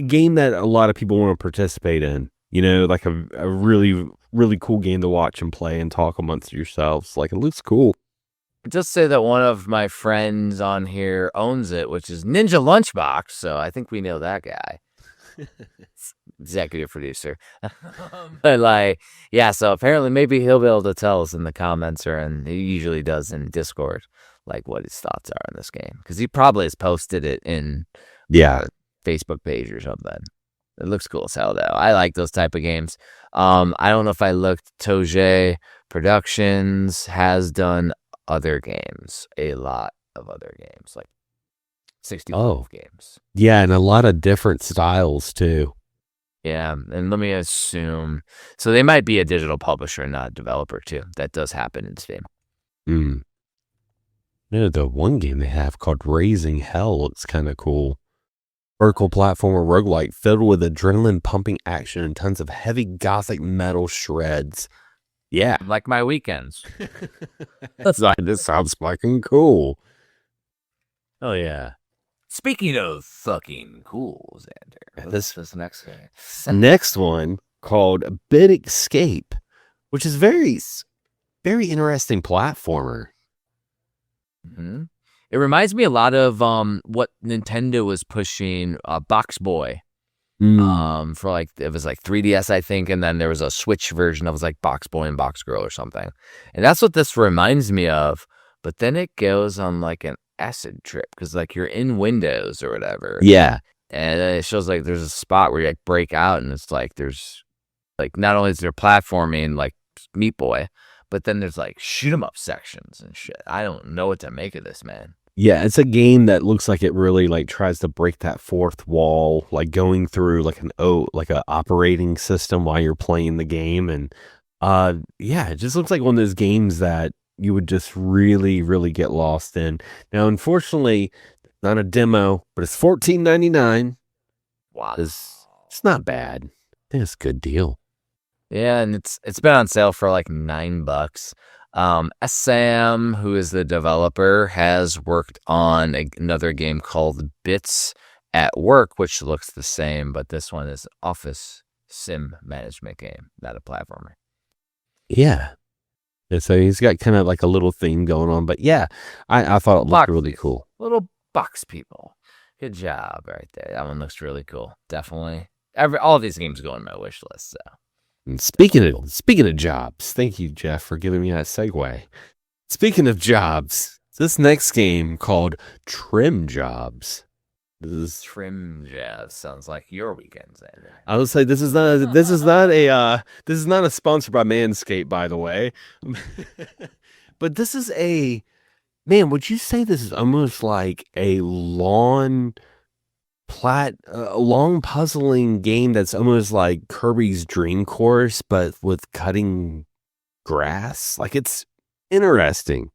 S1: game that a lot of people want to participate in. Like a really, really cool game to watch and play and talk amongst yourselves. Like, it looks cool.
S2: It does say that one of my friends on here owns it, which is Ninja Lunchbox. So I think we know that guy. Executive producer. But like, yeah, so apparently maybe he'll be able to tell us in the comments, and he usually does in Discord, like what his thoughts are on this game. Because he probably has posted it in Facebook page or something. It looks cool as hell, though. I like those type of games. I don't know if I looked. Toje Productions has done other games, a lot of other games, like 65 games.
S1: Yeah, and a lot of different styles too.
S2: Yeah, and let me assume. So they might be a digital publisher, not a developer, too. That does happen in Steam.
S1: The one game they have called Raising Hell looks kind of cool. Vertical platformer roguelike filled with adrenaline pumping action and tons of heavy gothic metal shreds. Yeah.
S2: Like my weekends.
S1: This sounds fucking cool. Oh, yeah.
S2: Speaking of fucking cool, Xander, this next one.
S1: Next one called Bit Escape, which is very, very interesting platformer.
S2: Mm-hmm. It reminds me a lot of what Nintendo was pushing, Box Boy. For like, it was like 3DS, I think, and then there was a Switch version that was like Box Boy and Box Girl or something. And that's what this reminds me of. But then it goes on like an acid trip because like you're in Windows or whatever.
S1: Yeah.
S2: And it shows like there's a spot where you like break out, and it's like there's like not only is there platforming like Meat Boy, but then there's like shoot 'em up sections and shit. I don't know what to make of this, man.
S1: Yeah, it's a game that looks like it really like tries to break that fourth wall, like going through like a operating system while you're playing the game. And yeah, it just looks like one of those games that you would just really, really get lost in. Now, unfortunately, not a demo, but it's $14.99.
S2: Wow.
S1: It's not bad. I think it's a good deal.
S2: Yeah, and it's been on sale for like $9. Sam, who is the developer, has worked on another game called Bits at Work, which looks the same, but this one is office sim management game, not a platformer.
S1: Yeah. And so he's got kind of like a little theme going on, but yeah, I thought it looked really cool.
S2: Little box people. Good job right there. That one looks really cool. Definitely. All of these games go on my wish list. So.
S1: And speaking of jobs, thank you, Jeff, for giving me that segue. Speaking of jobs, this next game called Trim Jobs.
S2: Trim Jobs sounds like your weekend, Xander.
S1: I would say this is not a sponsor by Manscaped, by the way. But this is would you say this is almost like a long puzzling game that's almost like Kirby's Dream Course, but with cutting grass? Like, it's interesting.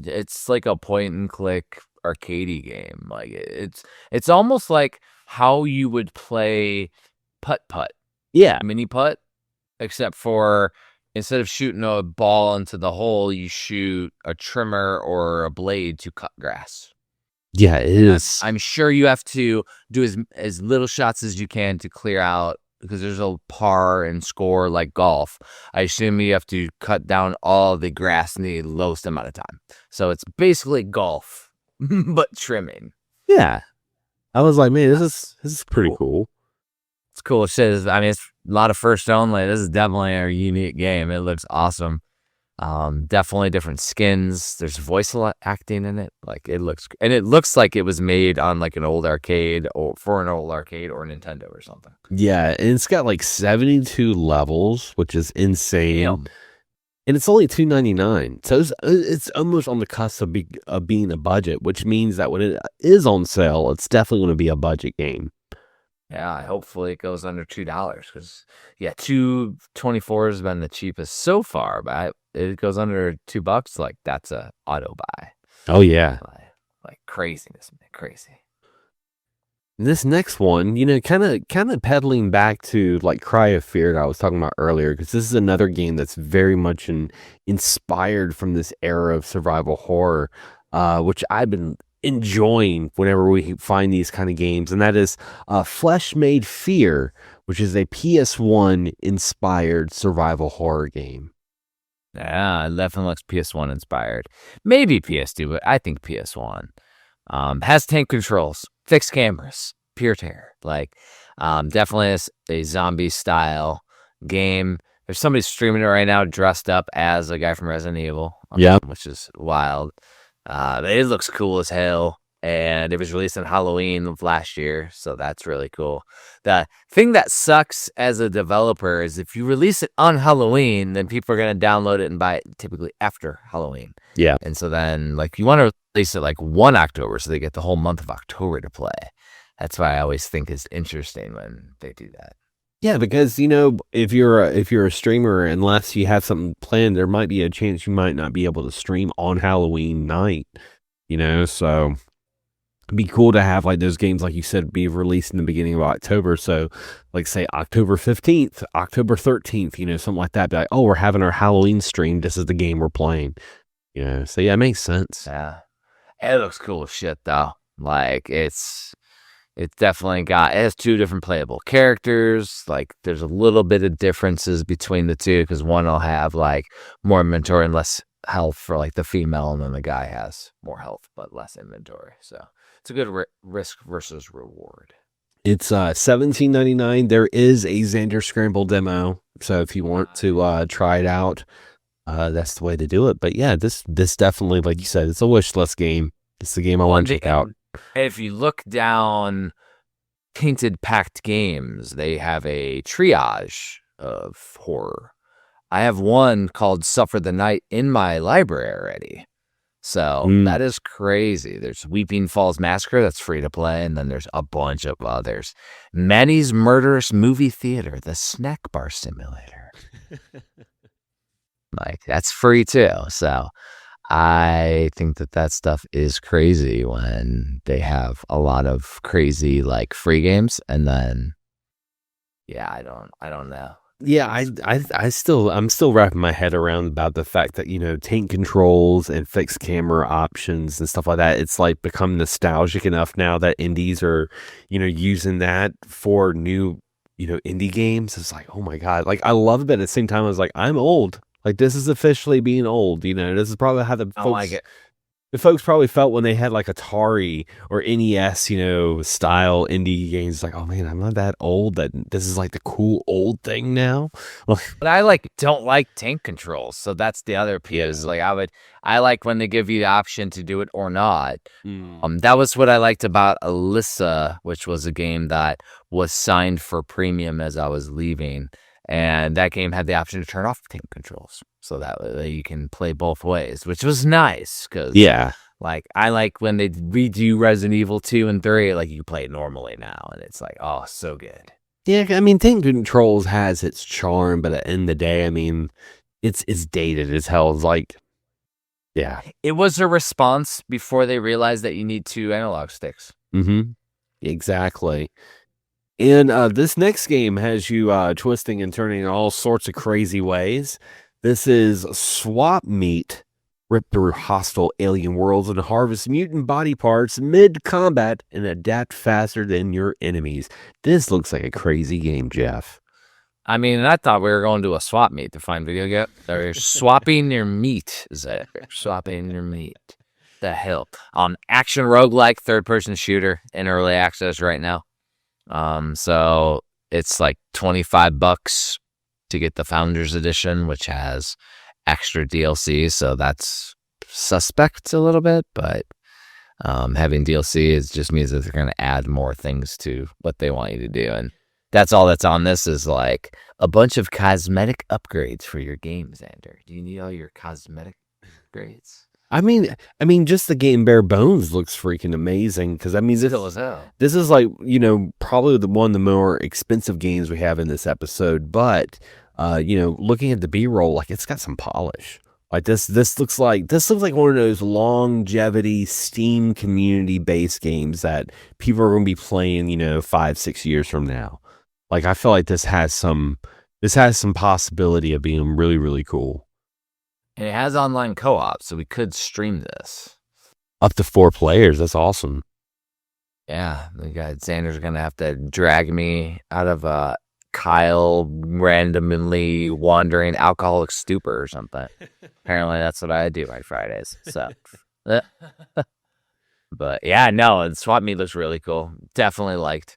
S2: It's like a point and click arcadey game. Like it's almost like how you would play putt, mini putt, except for instead of shooting a ball into the hole, you shoot a trimmer or a blade to cut grass.
S1: Yeah, it is.
S2: I'm sure you have to do as little shots as you can to clear out, because there's a par and score like golf. I assume you have to cut down all the grass in the lowest amount of time. So it's basically golf, but trimming.
S1: Yeah. I was like, man, this is pretty cool.
S2: It's cool shit. I mean, it's a lot of first only. This is definitely a unique game. It looks awesome. Definitely different skins. There's voice acting in it. Like it looks like it was made on like an old arcade or for an old arcade or Nintendo or something.
S1: Yeah, and it's got like 72 levels, which is insane.
S2: Damn.
S1: And it's only $2.99, so it's almost on the cusp of being a budget, which means that when it is on sale, it's definitely going to be a budget game.
S2: Yeah, hopefully it goes under $2 because $2.24 has been the cheapest so far, but it goes under $2. Like that's a auto buy.
S1: Oh yeah,
S2: like craziness, man, crazy.
S1: This next one, kind of pedaling back to like Cry of Fear that I was talking about earlier, because this is another game that's very much inspired from this era of survival horror, which I've been enjoying whenever we find these kind of games, and that is Flesh Made Fear, which is a PS1 inspired survival horror game.
S2: Yeah, it definitely looks PS1 inspired. Maybe PS2, but I think PS1. Has tank controls, fixed cameras, pure terror. Like, definitely a zombie style game. There's somebody streaming it right now dressed up as a guy from Resident Evil.
S1: Yeah,
S2: which is wild. It looks cool as hell, and it was released on Halloween of last year, so that's really cool. The thing that sucks as a developer is if you release it on Halloween, then people are going to download it and buy it typically after Halloween.
S1: Yeah.
S2: And so then, like, you want to release it like 1 October so they get the whole month of October to play. That's why I always think is interesting when they do that.
S1: Yeah, because if you're a streamer, unless you have something planned, there might be a chance you might not be able to stream on Halloween night. So it'd be cool to have like those games, like you said, be released in the beginning of October. So, like say October 15th, October 13th, something like that. Be like, oh, we're having our Halloween stream. This is the game we're playing. So yeah, it makes sense.
S2: Yeah, it looks cool as shit though. Like it's definitely it has 2 different playable characters. Like there's a little bit of differences between the 2 because one will have like more inventory and less health for like the female, and then the guy has more health but less inventory. So it's a good risk versus reward.
S1: It's $17.99. There is a Xander Scramble demo, so if you want to try it out, that's the way to do it. But yeah, this definitely, like you said, it's a wish list game. It's the game I want to check out.
S2: If you look down Painted Packed Games, they have a triage of horror. I have one called Suffer the Night in my library already. So that is crazy. There's Weeping Falls Massacre that's free to play, and then there's a bunch of others. Manny's Murderous Movie Theater, the Snack Bar Simulator. Like, that's free too. So I think that stuff is crazy when they have a lot of crazy like free games, and then I don't know.
S1: Yeah, I'm still wrapping my head around about the fact that tank controls and fixed camera options and stuff like that. It's like become nostalgic enough now that indies are using that for new indie games. It's like, oh my god, like I love it, but at the same time I was like, I'm old. Like, this is officially being old, This is probably how the folks...
S2: I like it.
S1: the folks probably felt when they had like Atari or NES, style indie games. Like, oh man, I'm not that old. That this is like the cool old thing now.
S2: But I don't like tank controls, so that's the other piece.
S1: Yeah.
S2: I like when they give you the option to do it or not.
S1: Mm.
S2: That was what I liked about Alyssa, which was a game that was signed for premium as I was leaving, and that game had the option to turn off tank controls, so that way you can play both ways, which was nice because
S1: Yeah.
S2: like I like when they redo Resident Evil 2 and 3, like you can play it normally now, and it's like, oh, so good.
S1: Yeah, I mean, Tank Controls has its charm, but at the end of the day, I mean, it's dated as hell. It's like, yeah.
S2: It was a response before they realized that you need 2 analog sticks.
S1: Mm-hmm. Exactly. And this next game has you twisting and turning in all sorts of crazy ways. This is Swap Meet. Rip through hostile alien worlds and harvest mutant body parts mid-combat and adapt faster than your enemies. This looks like a crazy game, Jeff.
S2: I mean, I thought we were going to a swap meet to find video game. They're swapping their meat, is it? Swapping their meat. The hell. Action roguelike third-person shooter in early access right now. So it's like $25 to get the Founders Edition, which has extra DLC, so that's suspect a little bit, but having DLC just means that they're going to add more things to what they want you to do, and that's all that's on this is like a bunch of cosmetic upgrades for your game, Xander. Do you need all your cosmetic upgrades?
S1: I mean, just the game bare bones looks freaking amazing because I mean, this is like probably one of the more expensive games we have in this episode, but looking at the B-roll, like it's got some polish. Like this looks like one of those longevity Steam community based games that people are going to be playing, 5-6 years from now. Like I feel like this has some possibility of being really, really cool.
S2: And it has online co-op, so we could stream this.
S1: Up to 4 players. That's awesome.
S2: Yeah, the guy Xander's gonna have to drag me out of Kyle randomly wandering alcoholic stupor or something. Apparently that's what I do on Fridays. So, but yeah, no, the swap meet looks really cool. Definitely liked.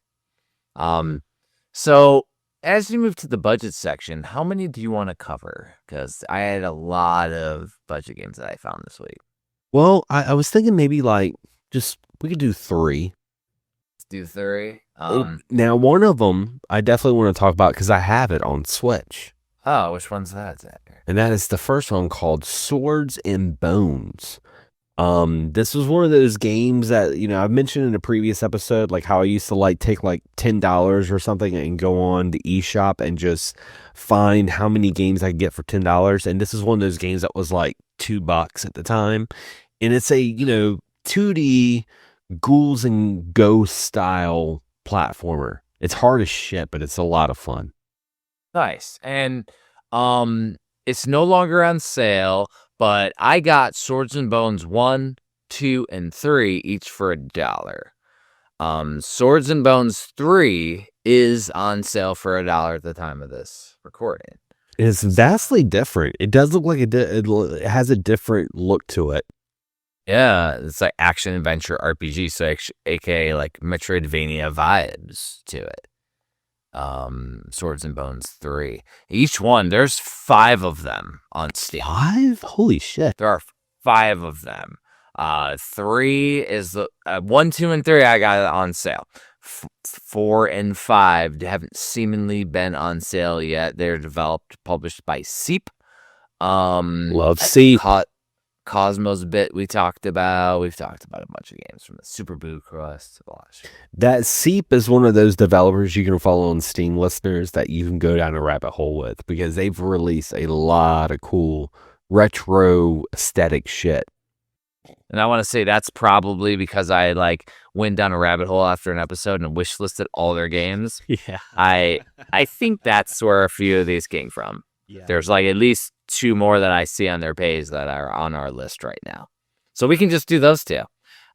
S2: So as you move to the budget section, how many do you want to cover? Because I had a lot of budget games that I found this week.
S1: Well, I was thinking maybe like we could do 3.
S2: Let's do 3.
S1: Now, one of them I definitely want to talk about because I have it on Switch.
S2: Oh, which one's that, Xander?
S1: And that is the first one called Swords and Bones. This was one of those games that, I've mentioned in a previous episode, like how I used to like take like $10 or something and go on the eShop and just find how many games I could get for $10. And this is one of those games that was like $2 at the time. And it's a, 2D ghouls and ghosts style platformer. It's hard as shit, but it's a lot of fun.
S2: Nice. And it's no longer on sale, but I got Swords and Bones 1, 2, and 3 each for $1. Swords and Bones 3 is on sale for $1 at the time of this recording.
S1: It's vastly different. It does look like it has a different look to it.
S2: Yeah, it's like action adventure RPG, so aka like Metroidvania vibes to it. Swords and Bones 3. Each one, there's 5 of them on Steam.
S1: 5? Holy shit.
S2: There are 5 of them. 3 is the 1, 2, and 3 I got on sale. 4 and 5 haven't seemingly been on sale yet. They're published by Seep.
S1: Love Seep.
S2: Cosmos Bit we've talked about a bunch of games from the Super Boo Crust.
S1: That Seep is one of those developers you can follow on Steam, listeners, that you can go down a rabbit hole with because they've released a lot of cool retro aesthetic shit.
S2: And I want to say that's probably because I went down a rabbit hole after an episode and wish listed all their games.
S1: Yeah.
S2: I think that's where a few of these came from.
S1: Yeah.
S2: There's at least 2 more that I see on their page that are on our list right now. So we can just do those 2.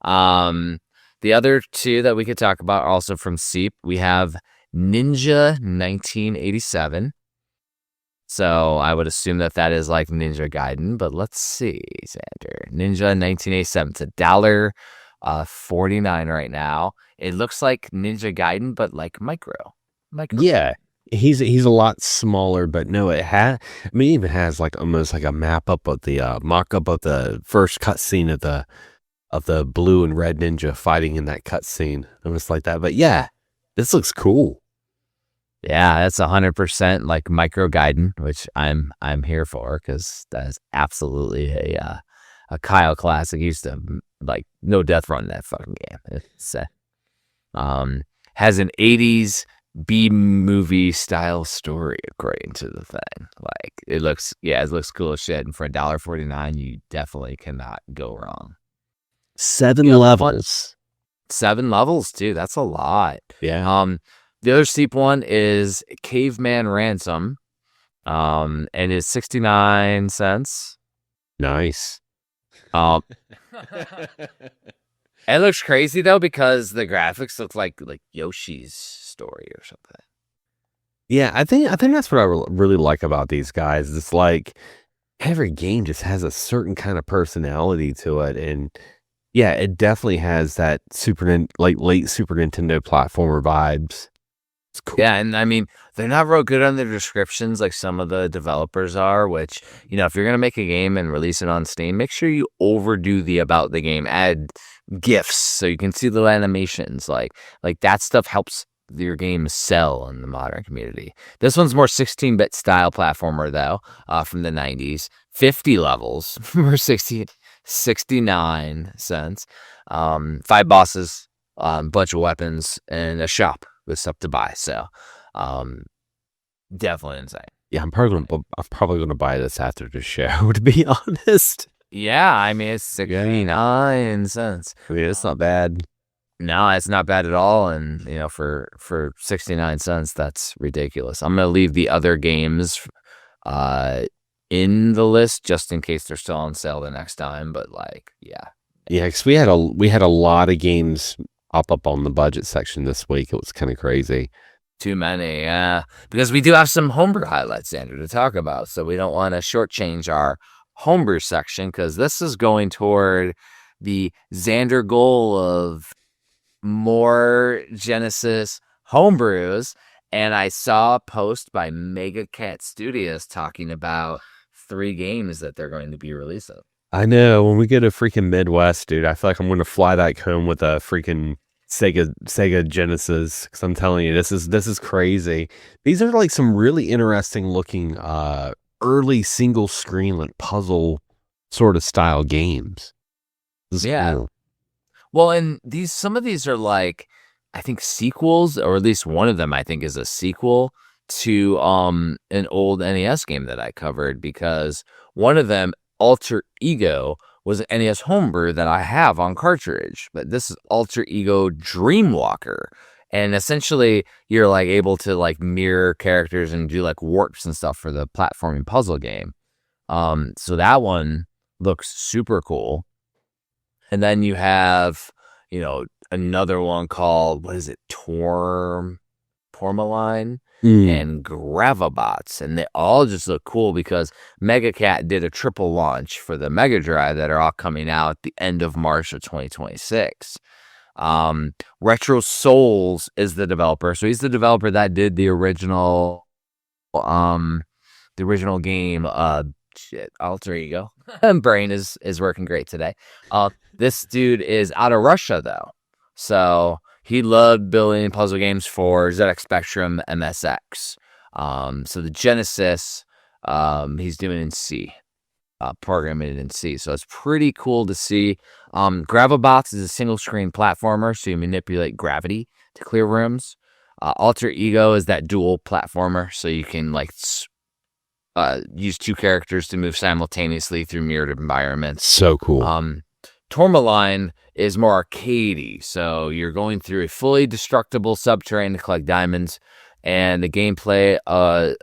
S2: The other 2 that we could talk about are also from Seep. We have Ninja 1987. So I would assume that that is like Ninja Gaiden, but let's see, Xander. Ninja 1987. It's $1.49 right now. It looks like Ninja Gaiden, but like micro.
S1: Yeah. He's a lot smaller, but no, I mean, it even has like almost like a map up of the mock up of the first cutscene of the blue and red ninja fighting in that cutscene. Almost like that. But yeah, this looks cool.
S2: Yeah, that's 100% like micro Gaiden, which I'm here for because that is absolutely a Kyle classic. He used to like no death run in that fucking game. It's has an 80s B movie style story according to the thing. Like it looks cool as shit. And for $1.49, you definitely cannot go wrong.
S1: 7 levels.
S2: 7 levels, too. That's a lot.
S1: Yeah.
S2: The other steep one is Caveman Ransom, and it's 69 cents.
S1: Nice.
S2: It looks crazy though because the graphics look like Yoshi's Story or something.
S1: Yeah, I think that's what I really like about these guys. It's like every game just has a certain kind of personality to it, and yeah, it definitely has that late Super Nintendo platformer vibes. It's cool.
S2: Yeah, and I mean, they're not real good on their descriptions like some of the developers are, which, if you're going to make a game and release it on Steam, make sure you overdo the about the game. Add GIFs so you can see the animations. Like that stuff helps your game sell in the modern community. This one's more 16-bit style platformer, though, from the 90s. 50 levels for 69 cents. 5 bosses, bunch of weapons, and a shop with stuff to buy. So definitely insane.
S1: Yeah, I'm probably gonna buy this after the show, to be honest.
S2: Yeah, I mean it's 69 cents.
S1: I mean, it's not bad.
S2: No, it's not bad at all. And for 69 cents, that's ridiculous. I'm gonna leave the other games in the list just in case they're still on sale the next time. But yeah,
S1: because we had a lot of games pop up on the budget section this week. It was kind of crazy.
S2: Too many, yeah. Because we do have some homebrew highlights, Xander, to talk about. So we don't want to shortchange our homebrew section because this is going toward the Xander goal of more Genesis homebrews. And I saw a post by Mega Cat Studios talking about 3 games that they're going to be releasing.
S1: I know. When we go to freaking Midwest, dude, I feel like I'm going to fly back home with a freaking Sega Genesis. Because I'm telling you, this is crazy. These are like some really interesting looking early single screen like puzzle sort of style games.
S2: Yeah.
S1: Cool.
S2: Well, and some of these are like, I think sequels, or at least one of them I think is a sequel to an old NES game that I covered, because one of them, Alter Ego, was an NES homebrew that I have on cartridge, but this is Alter Ego Dreamwalker. And essentially you're like able to like mirror characters and do like warps and stuff for the platforming puzzle game. So that one looks super cool. And then you have, another one called, what is it? Tourmaline and Gravabots. And they all just look cool because Mega Cat did a triple launch for the Mega Drive that are all coming out at the end of March of 2026. Retro Souls is the developer. So he's the developer that did the original game, Alter Ego. Brain is working great today. This dude is out of Russia though. So he loved building puzzle games for ZX Spectrum MSX. So the Genesis, he's doing in C. Programming it in C. So it's pretty cool to see. Gravabots is a single screen platformer, so you manipulate gravity to clear rooms. Alter Ego is that dual platformer, so you can use 2 characters to move simultaneously through mirrored environments.
S1: So cool.
S2: Tourmaline is more arcadey, so you're going through a fully destructible subterranean to collect diamonds, and the gameplay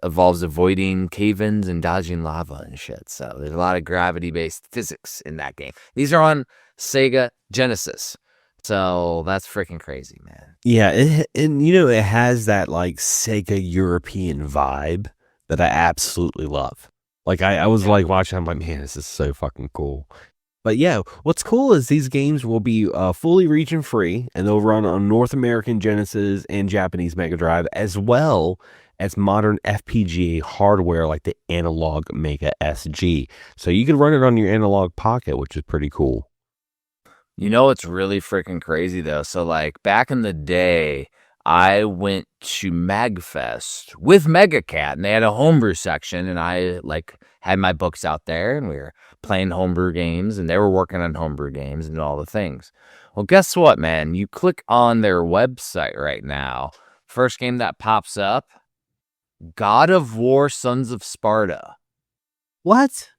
S2: involves avoiding cave-ins and dodging lava and shit. So there's a lot of gravity-based physics in that game. These are on Sega Genesis, so that's freaking crazy, man.
S1: Yeah, it has that like Sega European vibe that I absolutely love. Like I was like watching, I'm like, man, this is so fucking cool. But yeah, what's cool is these games will be fully region free, and they'll run on North American Genesis and Japanese Mega Drive, as well as modern FPGA hardware like the Analog Mega SG. So you can run it on your Analog Pocket, which is pretty cool.
S2: You know what's really freaking crazy though? So like back in the day, I went to MagFest with MegaCat, and they had a homebrew section, and I like had my books out there, and we were playing homebrew games, and they were working on homebrew games and all the things. Well, guess what, man? You click on their website right now. First game that pops up, God of War: Sons of Sparta.
S1: What?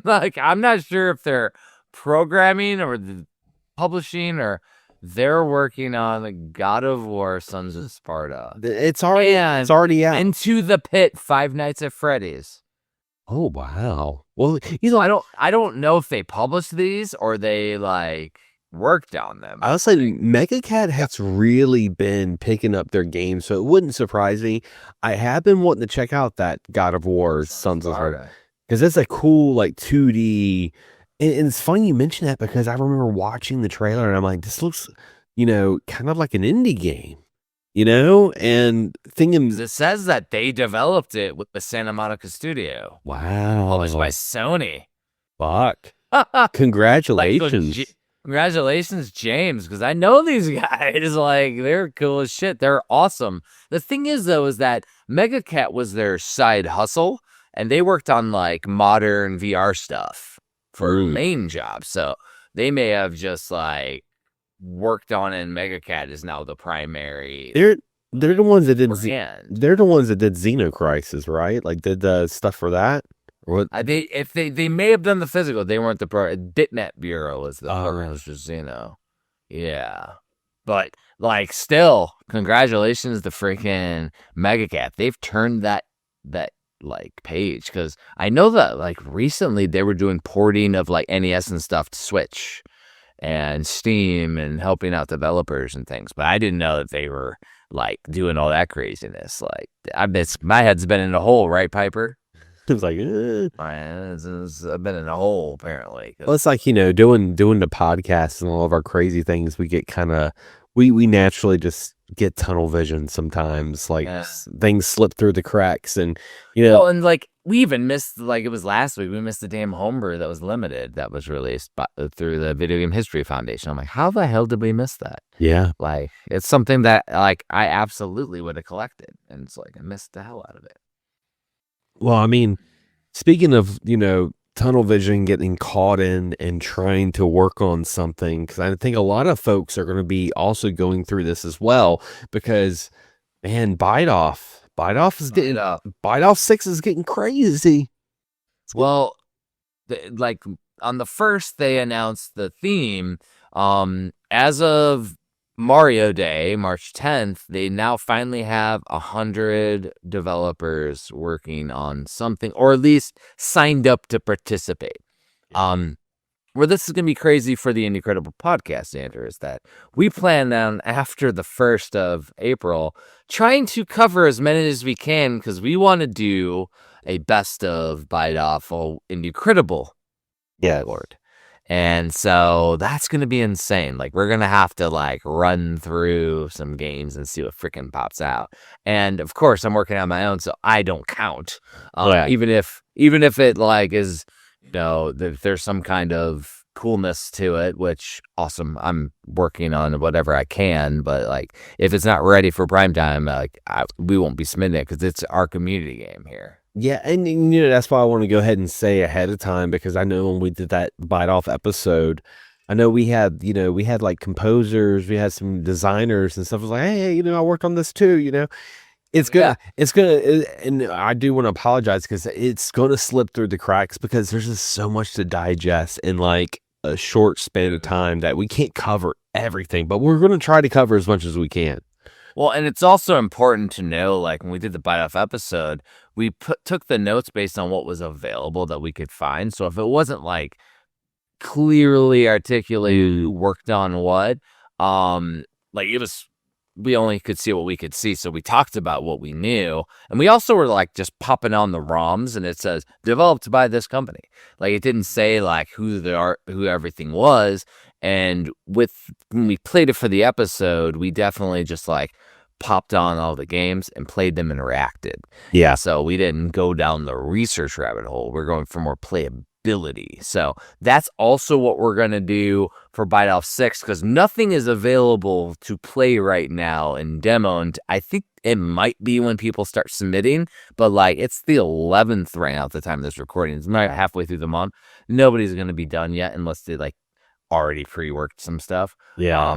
S2: Like, I'm not sure if they're programming or publishing, or they're working on the God of War: Sons of Sparta.
S1: It's already out.
S2: Into the Pit: Five Nights at Freddy's.
S1: Oh wow. Well,
S2: I don't know if they published these or they like worked on them.
S1: I was saying MegaCat has really been picking up their game, so it wouldn't surprise me. I have been wanting to check out that God of War Sons of Sparta, because it's a cool like 2D. And it's funny you mention that, because I remember watching the trailer and I'm like, this looks, kind of like an indie game, and thinking
S2: it says that they developed it with the Santa Monica studio.
S1: Wow.
S2: Published by Sony.
S1: Fuck. Congratulations.
S2: Congratulations, James, because I know these guys. Like, they're cool as shit. They're awesome. The thing is, though, is that MegaCat was their side hustle, and they worked on, like, modern VR stuff for main jobs. So they may have just, like, worked on it, and MegaCat is now the primary.
S1: They're the ones that did they're the ones that did Xenocrisis, right? Like, did the stuff for that? What?
S2: They may have done the physical. They weren't the Bitnet Bureau was the publishers, Yeah. But like still, congratulations to freaking MegaCat. They've turned that like page, because I know that like recently they were doing porting of like NES and stuff to Switch and Steam and helping out developers and things. But I didn't know that they were like doing all that craziness. Like my head's been in a hole, right, Piper?
S1: It was like,
S2: I've been in a hole apparently.
S1: Well, it's like, doing the podcast and all of our crazy things. We get kind of, we naturally just get tunnel vision sometimes. Like things slip through the cracks, and
S2: Well, and like we even missed, like it was last week, we missed the damn homebrew that was limited that was released through the Video Game History Foundation. I'm like, how the hell did we miss that?
S1: Yeah,
S2: like it's something that like I absolutely would have collected, and it's like I missed the hell out of it.
S1: Well, I mean, speaking of, tunnel vision, getting caught in and trying to work on something, because I think a lot of folks are going to be also going through this as well, because, man, Bite Off is getting up. Bite Off 6 is getting crazy.
S2: Well, like on the 1st, they announced the theme. As of Mario Day, March 10th, they now finally have 100 developers working on something, or at least signed up to participate. Where this is going to be crazy for the Incredible podcast, Xander, is that we plan on, after the 1st of April, trying to cover as many as we can, because we want to do a best of Bite Off Incredible.
S1: Yeah,
S2: Lord. And so that's going to be insane. Like, we're going to have to like run through some games and see what freaking pops out. And of course, I'm working on my own, so I don't count. Even if it like is, there's some kind of coolness to it, which awesome. I'm working on whatever I can, but like if it's not ready for prime time, like we won't be submitting it, because it's our community game here.
S1: Yeah, and that's why I want to go ahead and say ahead of time, because I know when we did that Bite Off episode, I know we had like composers, we had some designers and stuff. It was like, hey, I worked on this too, It's good. Yeah. It's gonna, and I do want to apologize, because it's gonna slip through the cracks, because there's just so much to digest in like a short span of time that we can't cover everything, but we're gonna try to cover as much as we can.
S2: Well, and it's also important to know, like when we did the Bite Off episode, we took the notes based on what was available that we could find. So if it wasn't like clearly articulated, worked on what, like it was we only could see what we could see, so we talked about what we knew, and we also were like just popping on the ROMs, and it says developed by this company. Like it didn't say like who everything was. And when we played it for the episode, we definitely just like popped on all the games and played them and reacted.
S1: Yeah.
S2: So we didn't go down the research rabbit hole. We're going for more playability. So that's also what we're going to do for Bite Off 6, because nothing is available to play right now in demo. And I think it might be when people start submitting, but like it's the 11th right now at the time of this recording. It's not halfway through the month. Nobody's going to be done yet unless they like already pre-worked some stuff.
S1: Yeah.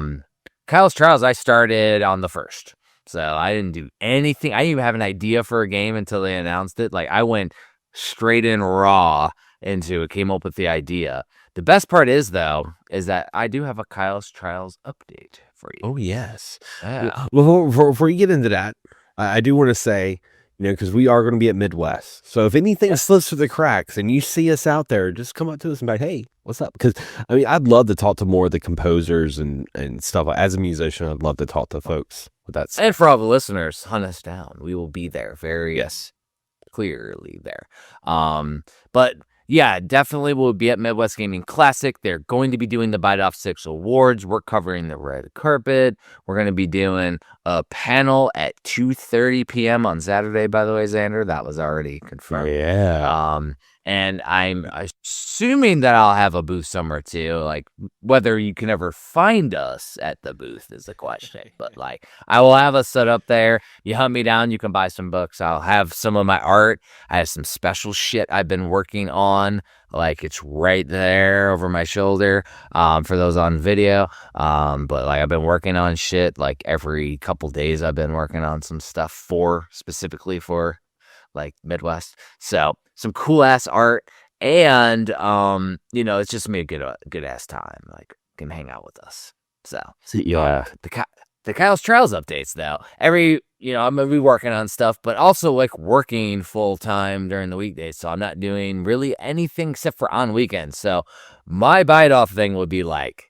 S2: Kyle's Trials, I started on the 1st. So I didn't do anything. I didn't even have an idea for a game until they announced it. Like I went straight in raw into it, came up with the idea. The best part is that I do have a Kyle's Trials update for you.
S1: Oh, yes.
S2: Yeah.
S1: Well, before you get into that, I do want to say, because we are going to be at Midwest. So if anything slips through the cracks and you see us out there, just come up to us and be like, hey, what's up? Because, I mean, I'd love to talk to more of the composers and stuff. As a musician, I'd love to talk to folks with that stuff.
S2: And for all the listeners, hunt us down. We will be there very clearly there. But yeah, definitely we'll be at Midwest Gaming Classic. They're going to be doing the Bite Off 6 awards. We're covering the red carpet. We're going to be doing a panel at 2:30 p.m. on Saturday, by the way, Xander. That was already confirmed.
S1: Yeah.
S2: And I'm assuming that I'll have a booth somewhere too. Like whether you can ever find us at the booth is the question. But like I will have us set up there. You hunt me down, you can buy some books. I'll have some of my art. I have some special shit I've been working on. Like it's right there over my shoulder. For those on video. But like I've been working on shit like every couple days. I've been working on some stuff specifically for like Midwest. So some cool ass art, and it's just me a good ass time. Like can hang out with us. So
S1: Yeah.
S2: The Kyle's Trials updates though. I'm gonna be working on stuff, but also like working full time during the weekdays. So I'm not doing really anything except for on weekends. So my bite off thing would be like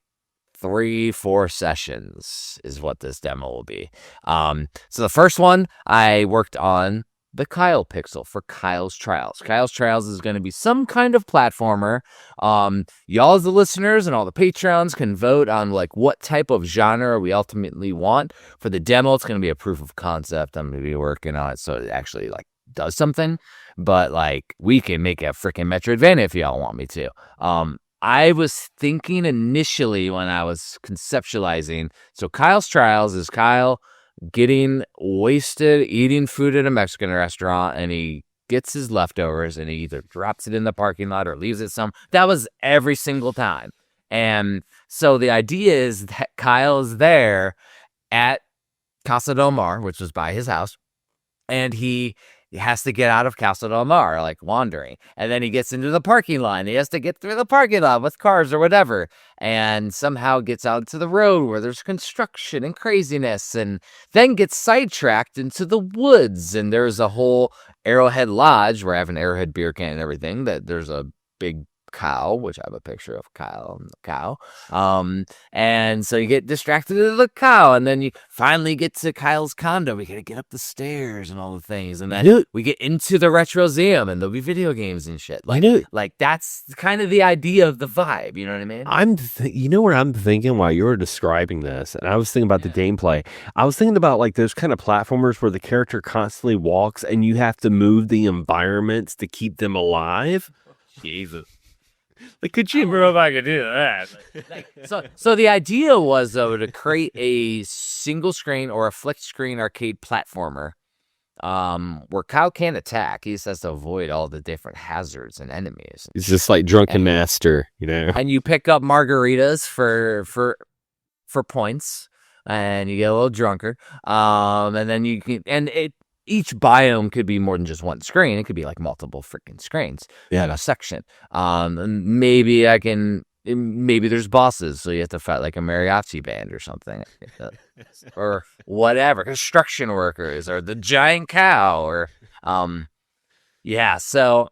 S2: 3-4 sessions is what this demo will be. So the first one I worked on the Kyle pixel for Kyle's Trials. Kyle's Trials is going to be some kind of platformer. Y'all as the listeners and all the Patreons can vote on like what type of genre we ultimately want. For the demo, it's going to be a proof of concept. I'm going to be working on it so it actually like does something. But like we can make a freaking Metroidvania if y'all want me to. I was thinking initially when I was conceptualizing, so Kyle's Trials is Kyle getting wasted, eating food at a Mexican restaurant, and he gets his leftovers and he either drops it in the parking lot or leaves it some. That was every single time. And so the idea is that Kyle is there at Casa del Mar, which was by his house, and he has to get out of Casa del Mar, like wandering. And then he gets into the parking lot. And he has to get through the parking lot with cars or whatever. And somehow gets out to the road where there's construction and craziness. And then gets sidetracked into the woods. And there's a whole Arrowhead Lodge where I have an Arrowhead beer can and everything. That there's a big cow, which I have a picture of Kyle and the cow. And so you get distracted to the cow, and then you finally get to Kyle's condo. We gotta get up the stairs and all the things, and then we get into the Retroseum, and there'll be video games and shit. Like that's kind of the idea of the vibe. You know what I mean?
S1: You know what I'm thinking while you were describing this, and I was thinking about the gameplay. I was thinking about like those kind of platformers where the character constantly walks, and you have to move the environments to keep them alive.
S2: Jesus.
S1: Like, could you
S2: if I could do that? So the idea was though to create a single screen or a flick screen arcade platformer, where Kyle can't attack. He just has to avoid all the different hazards and enemies.
S1: It's just like Drunken Master,
S2: And you pick up margaritas for points, and you get a little drunker. And then you can each biome could be more than just one screen. It could be like multiple freaking screens in a section. And maybe there's bosses, so you have to fight like a mariachi band or something. Or whatever. Construction workers or the giant cow or so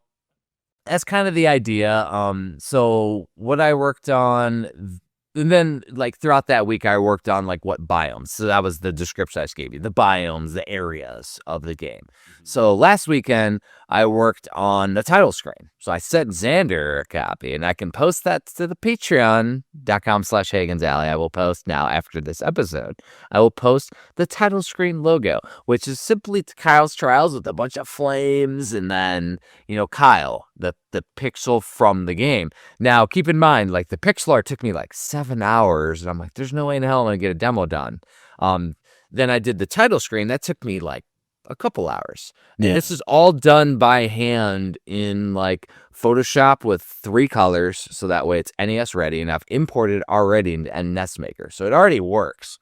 S2: that's kind of the idea. So what I worked on and then like throughout that week, I worked on like what biomes. So that was the description I just gave you, the biomes, the areas of the game. So last weekend, I worked on the title screen. So I sent Xander a copy, and I can post that to the patreon.com/Hagen's Alley. I will post now after this episode. I will post the title screen logo, which is simply Kyle's Trials with a bunch of flames, and then, Kyle, the pixel from the game. Now, keep in mind, like, the pixel art took me like 7 hours, and I'm like, there's no way in hell I'm going to get a demo done. Then I did the title screen. That took me like a couple hours.
S1: Yeah.
S2: This is all done by hand in like Photoshop with 3 colors, so that way it's NES ready, and I've imported already into NES Maker, so it already works.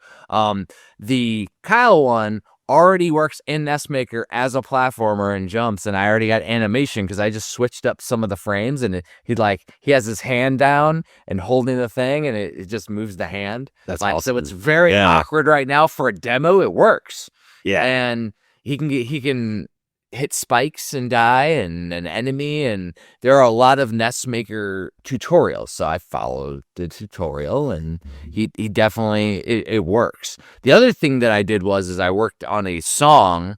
S2: The Kyle one already works in NES Maker as a platformer and jumps, and I already got animation because I just switched up some of the frames, and he has his hand down and holding the thing, and it just moves the hand.
S1: That's
S2: like,
S1: awesome.
S2: So it's very awkward right now. For a demo, it works.
S1: Yeah.
S2: And he can hit spikes and die and an enemy, and there are a lot of NES Maker tutorials, so I followed the tutorial, and he definitely it works. The other thing that I did is I worked on a song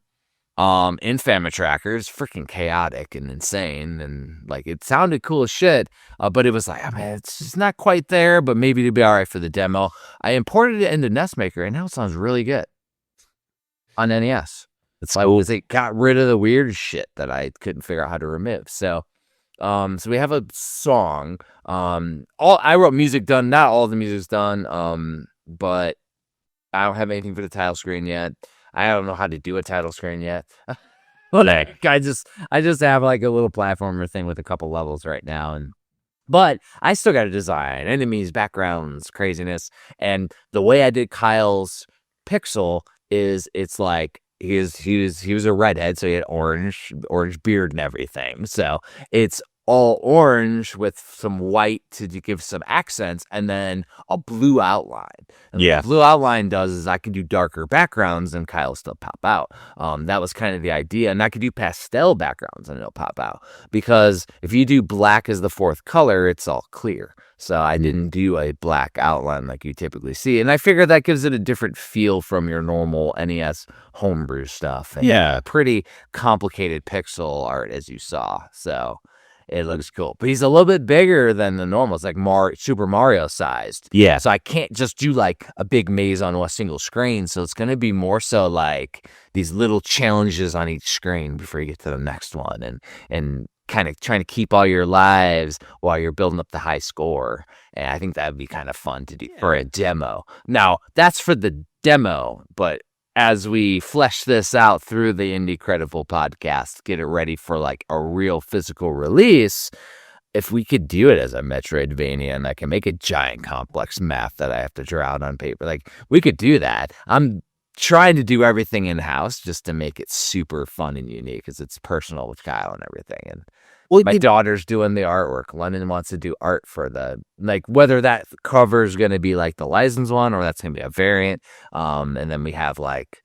S2: in FamiTracker. It's freaking chaotic and insane, and like it sounded cool as shit, but it was like, it's just not quite there, but maybe it'd be all right for the demo. I imported it into NES Maker, and now it sounds really good on NES. It's like, it got rid of the weird shit that I couldn't figure out how to remove. So we have a song. I wrote music done. Not all the music's done. But I don't have anything for the title screen yet. I don't know how to do a title screen yet. I just have like a little platformer thing with a couple levels right now, but I still got to design enemies, backgrounds, craziness, and the way I did Kyle's pixel is it's like. He was a redhead, so he had orange beard and everything. So it's all orange with some white to give some accents, and then a blue outline. And what the blue outline does is I can do darker backgrounds and Kyle will still pop out. That was kind of the idea, and I could do pastel backgrounds and it'll pop out, because if you do black as the 4th color, it's all clear. So I didn't do a black outline like you typically see. And I figured that gives it a different feel from your normal NES homebrew stuff. And pretty complicated pixel art, as you saw. So it looks cool. But he's a little bit bigger than the normal. It's like Super Mario sized.
S1: Yeah.
S2: So I can't just do like a big maze on a single screen. So it's going to be more so like these little challenges on each screen before you get to the next one. And kind of trying to keep all your lives while you're building up the high score. And I think that would be kind of fun to do for a demo. Now, that's for the demo, but as we flesh this out through the Indie Credible podcast, get it ready for like a real physical release, if we could do it as a Metroidvania and I can make a giant complex map that I have to draw out on paper, like we could do that. I'm trying to do everything in-house just to make it super fun and unique because it's personal with Kyle and everything. And my daughter's doing the artwork. London wants to do art for whether that cover is going to be like the licensed one or that's going to be a variant. And then we have like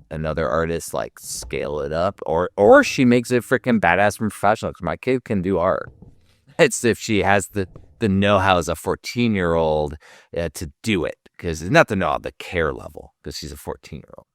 S2: another artist like scale it up or she makes it freaking badass and professional because my kid can do art. It's if she has the know-how as a 14-year-old to do it. Because it's not the know-how, the care level, because she's a 14-year-old.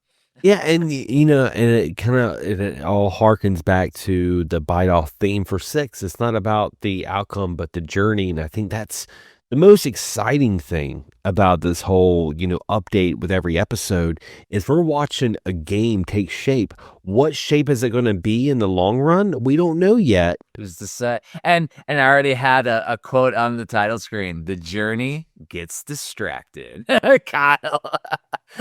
S1: Yeah, and and it all harkens back to the bite-off theme for 6. It's not about the outcome, but the journey, and I think that's the most exciting thing about this whole, update with every episode is we're watching a game take shape. What shape is it going to be in the long run? We don't know yet.
S2: It was the set, and I already had a quote on the title screen. The journey gets distracted. Kyle.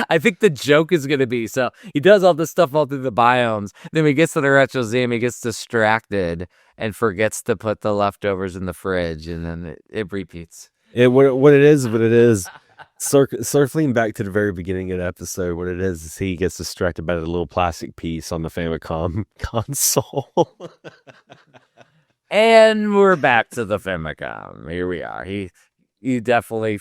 S2: I think the joke is going to be, so he does all this stuff all through the biomes. Then when he gets to the Retro Museum, he gets distracted and forgets to put the leftovers in the fridge, and then it repeats.
S1: What it is. Circling back to the very beginning of the episode, what it is he gets distracted by the little plastic piece on the Famicom console.
S2: And we're back to the Famicom. Here we are. He definitely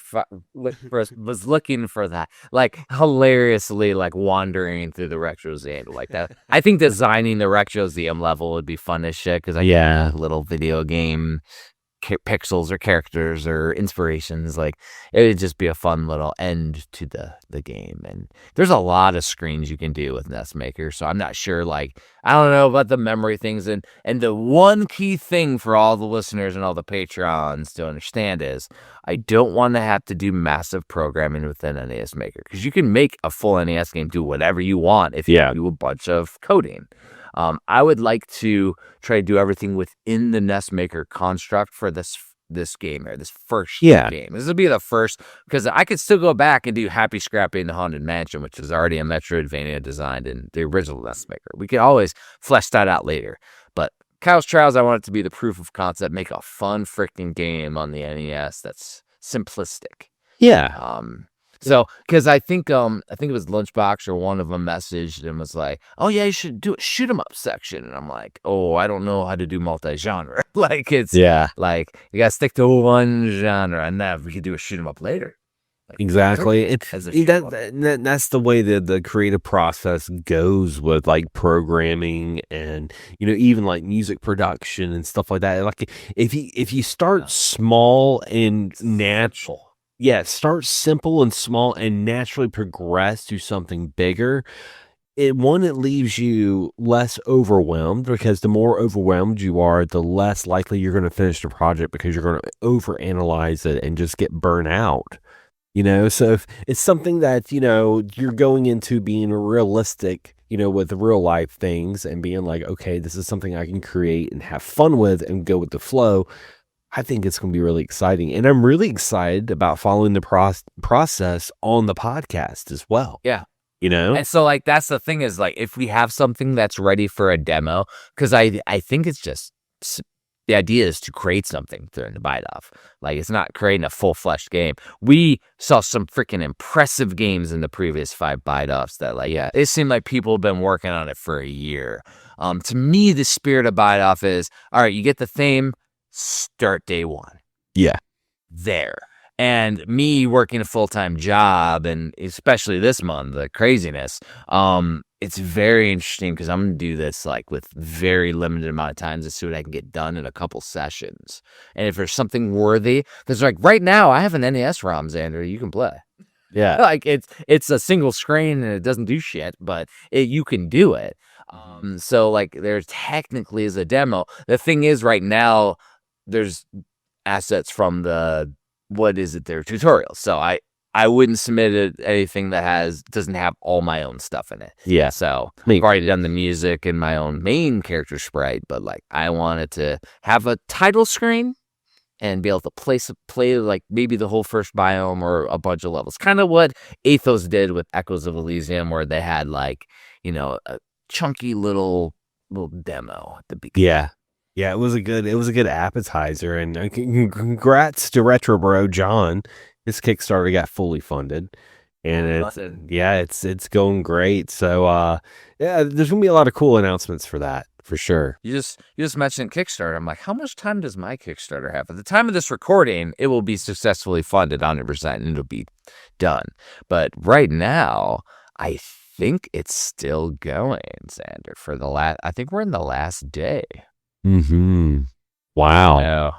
S2: was looking for that, like hilariously, like wandering through the Retromuseum like that. I think designing the Retromuseum level would be fun as shit because little video game pixels or characters or inspirations. Like it would just be a fun little end to the game. And there's a lot of screens you can do with NES Maker, so I'm not sure. Like I don't know about the memory things. And the one key thing for all the listeners and all the Patreons to understand is I don't want to have to do massive programming within NES Maker, because you can make a full NES game do whatever you want if you do a bunch of coding. I would like to try to do everything within the NES Maker construct for this game, or this first game. This would be the first, because I could still go back and do Happy Scrappy and the Haunted Mansion, which is already a Metroidvania designed in the original NES Maker. We could always flesh that out later. But Kyle's Trials, I want it to be the proof of concept, make a fun freaking game on the NES that's simplistic.
S1: Yeah.
S2: So, because I think it was Lunchbox or one of them messaged and was like, "Oh yeah, you should do a shoot 'em up section." And I'm like, "Oh, I don't know how to do multi-genre. Like it's like you gotta stick to one genre, and then we could do a shoot 'em up later." Like,
S1: exactly. That's the way that the creative process goes with like programming and even like music production and stuff like that. Like if you start small and natural. Yeah, start simple and small and naturally progress to something bigger. It leaves you less overwhelmed, because the more overwhelmed you are, the less likely you're going to finish the project, because you're going to overanalyze it and just get burnt out. So if it's something that, you're going into being realistic, with real life things and being like, okay, this is something I can create and have fun with and go with the flow. I think it's going to be really exciting. And I'm really excited about following the process on the podcast as well.
S2: Yeah. And so, like, that's the thing is, like, if we have something that's ready for a demo, because I think it's just, the idea is to create something during the bite-off. Like, it's not creating a full-fleshed game. We saw some freaking impressive games in the previous 5 bite-offs that, like, it seemed like people have been working on it for a year. To me, the spirit of bite-off is, all right, you get the theme, start day one.
S1: Yeah.
S2: There. And me working a full-time job, and especially this month, the craziness, it's very interesting, because I'm going to do this like with very limited amount of time to see what I can get done in a couple sessions. And if there's something worthy, because like right now I have an NES ROM, Xander, you can play.
S1: Yeah.
S2: Like it's a single screen and it doesn't do shit, but you can do it. So like there technically is a demo. The thing is, right now, there's assets from their tutorials. So I wouldn't submit anything that doesn't have all my own stuff in it.
S1: Yeah.
S2: So I've already done the music and my own main character sprite, but like I wanted to have a title screen and be able to play like maybe the whole first biome or a bunch of levels. Kind of what Athos did with Echoes of Elysium, where they had like, a chunky little demo at the beginning.
S1: Yeah. Yeah, it was a good appetizer, and congrats to Retro Bro John. His Kickstarter got fully funded, and it's going great. So there's gonna be a lot of cool announcements for that, for sure.
S2: You just mentioned Kickstarter. I'm like, how much time does my Kickstarter have? At the time of this recording, it will be successfully funded 100%, and it'll be done. But right now, I think it's still going, Xander. I think we're in the last day.
S1: Mm-hmm. Wow.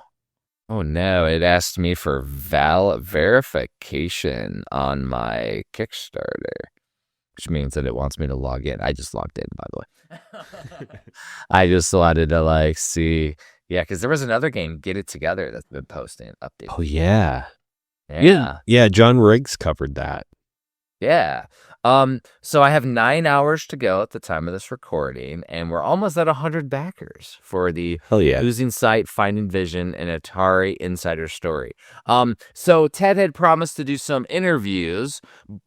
S2: Oh no, it asked me for verification on my Kickstarter, which means that it wants me to log in. I just logged in, by the way. I just wanted to see. Yeah, because there was another game, Get It Together, that's been posting updates.
S1: Oh yeah. Yeah, John Riggs covered that.
S2: Yeah. So I have 9 hours to go at the time of this recording, and we're almost at 100 backers for the Losing Sight, Finding Vision, and Atari Insider Story. So Ted had promised to do some interviews,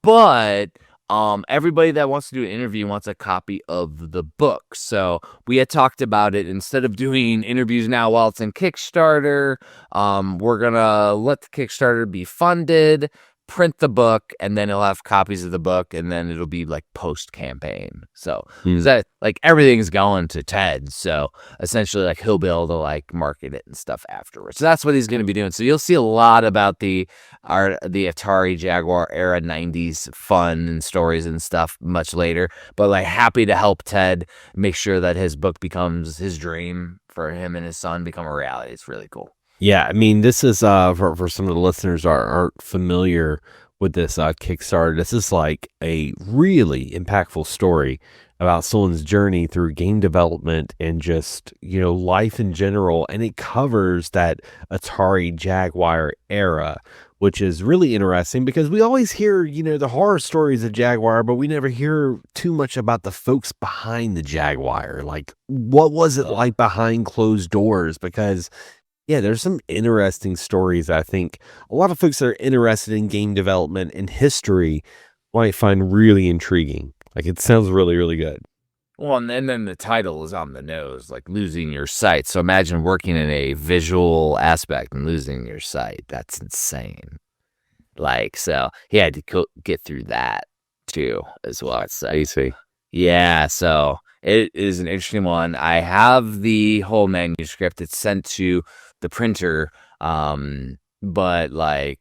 S2: but everybody that wants to do an interview wants a copy of the book. So we had talked about it. Instead of doing interviews now while it's in Kickstarter, we're gonna let the Kickstarter be funded, print the book, and then he'll have copies of the book, and then it'll be like post campaign. So that like everything's going to Ted. So essentially, like he'll be able to like market it and stuff afterwards. So that's what he's going to be doing. So you'll see a lot about the Atari Jaguar era 90s fun and stories and stuff much later. But like happy to help Ted make sure that his book becomes his dream for him and his son become a reality. It's really cool.
S1: Yeah, I mean, this is for some of the listeners aren't familiar with this Kickstarter. This is like a really impactful story about someone's journey through game development and just, life in general, and it covers that Atari Jaguar era, which is really interesting because we always hear, the horror stories of Jaguar, but we never hear too much about the folks behind the Jaguar. Like, what was it like behind closed doors? Because yeah, there's some interesting stories I think a lot of folks that are interested in game development and history might find really intriguing. Like, it sounds really, really good.
S2: Well, and then the title is on the nose, like losing your sight. So imagine working in a visual aspect and losing your sight. That's insane. Like, so he had to get through that too, as well. So,
S1: Easy.
S2: yeah, so it is an interesting one. I have the whole manuscript. It's sent to the printer, but like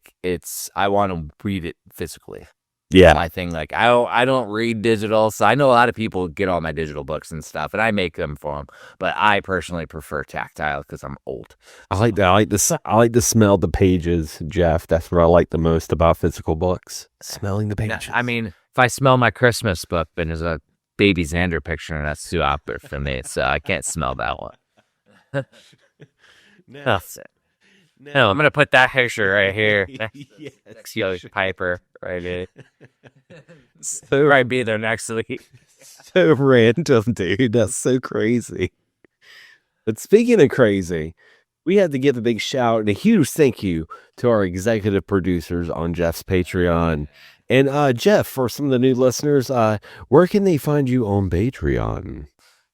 S2: I want to read it physically.
S1: Yeah.
S2: My thing, like I don't read digital, so I know a lot of people get all my digital books and stuff, and I make them for them. But I personally prefer tactile because I'm old.
S1: I like that. I like to smell the pages, Jeff. That's what I like the most about physical books. Smelling the pages.
S2: I mean, if I smell my Christmas book, then there's a baby Xander picture, and that's too awkward for me, so I can't smell that one. No, I'm gonna put that picture right here. Next Young Piper, right here. So right be there next week.
S1: So random, dude. That's so crazy. But speaking of crazy, we had to give a big shout and a huge thank you to our executive producers on Jeff's Patreon. And Jeff, for some of the new listeners, where can they find you on Patreon?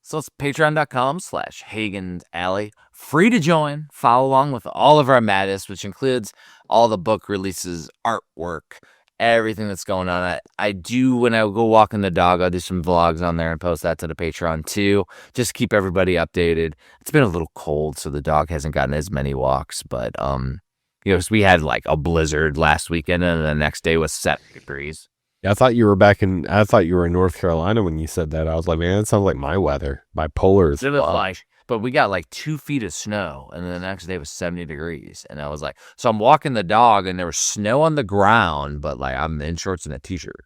S2: So it's patreon.com/Hagen's Alley. Free to join. Follow along with all of our madness, which includes all the book releases, artwork, everything that's going on. I do, when I go walking the dog, I'll do some vlogs on there and post that to the Patreon too. Just keep everybody updated. It's been a little cold, so the dog hasn't gotten as many walks, but so we had like a blizzard last weekend, and the next day was 70 degrees.
S1: Yeah, I thought you were in North Carolina when you said that. I was like, man, it sounds like my weather. Bipolar is
S2: like, but we got like 2 feet of snow, and then the next day was 70 degrees. And I was like, so I'm walking the dog, and there was snow on the ground, but like I'm in shorts and a t-shirt.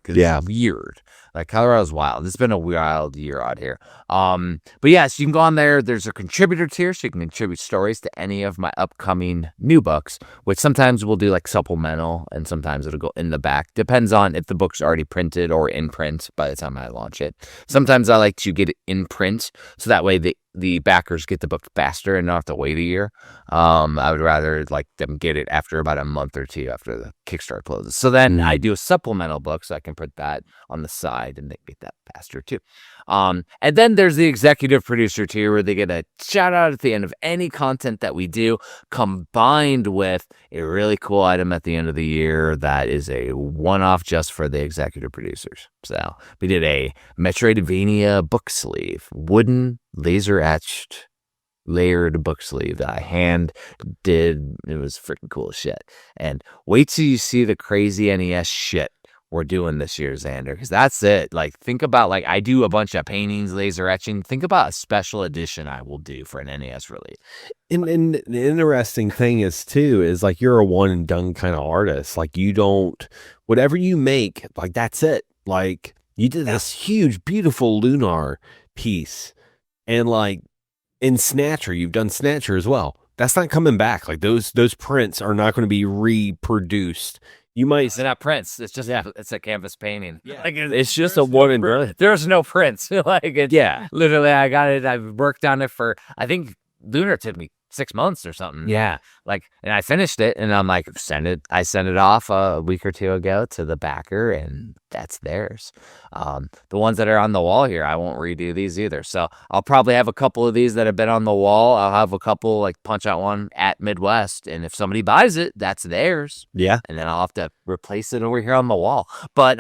S2: It's weird. Like, Colorado's wild. It's been a wild year out here. But yeah, so you can go on there. There's a contributor tier, so you can contribute stories to any of my upcoming new books, which sometimes we'll do like supplemental, and sometimes it'll go in the back. Depends on if the book's already printed or in print by the time I launch it. Sometimes I like to get it in print, so that way the backers get the book faster and not have to wait a year. I would rather like them get it after about a month or two after the Kickstarter closes. So then I do a supplemental book, so I can put that on the side and they get that faster too. And then there's the executive producer tier, where they get a shout out at the end of any content that we do, combined with a really cool item at the end of the year that is a one-off just for the executive producers. So we did a Metroidvania book sleeve, wooden laser etched layered book sleeve that I hand did. It was freaking cool as shit. And wait till you see the crazy NES shit we're doing this year, Xander, because that's it. Like, think about, like, I do a bunch of paintings, laser etching. Think about a special edition I will do for an NES release.
S1: And the interesting thing is like, you're a one and done kind of artist. Like, you don't, whatever you make, like, that's it. Like, you did this huge, beautiful Lunar piece, and like in Snatcher, you've done Snatcher as well. That's not coming back. Like, those prints are not going to be reproduced. You might.
S2: They're not prints. It's just it's a canvas painting.
S1: Yeah.
S2: Like, it's just a one and brilliant. There's no prints. Like, it's, literally, I got it. I've worked on it for, I think Lunar took me 6 months or something.
S1: Yeah.
S2: Like, and I finished it, and I'm like, I sent it off a week or two ago to the backer, and that's theirs. The ones that are on the wall here, I won't redo these either. So I'll probably have a couple of these that have been on the wall. I'll have a couple, like, punch out one at Midwest, and if somebody buys it, that's theirs.
S1: Yeah.
S2: And then I'll have to replace it over here on the wall. But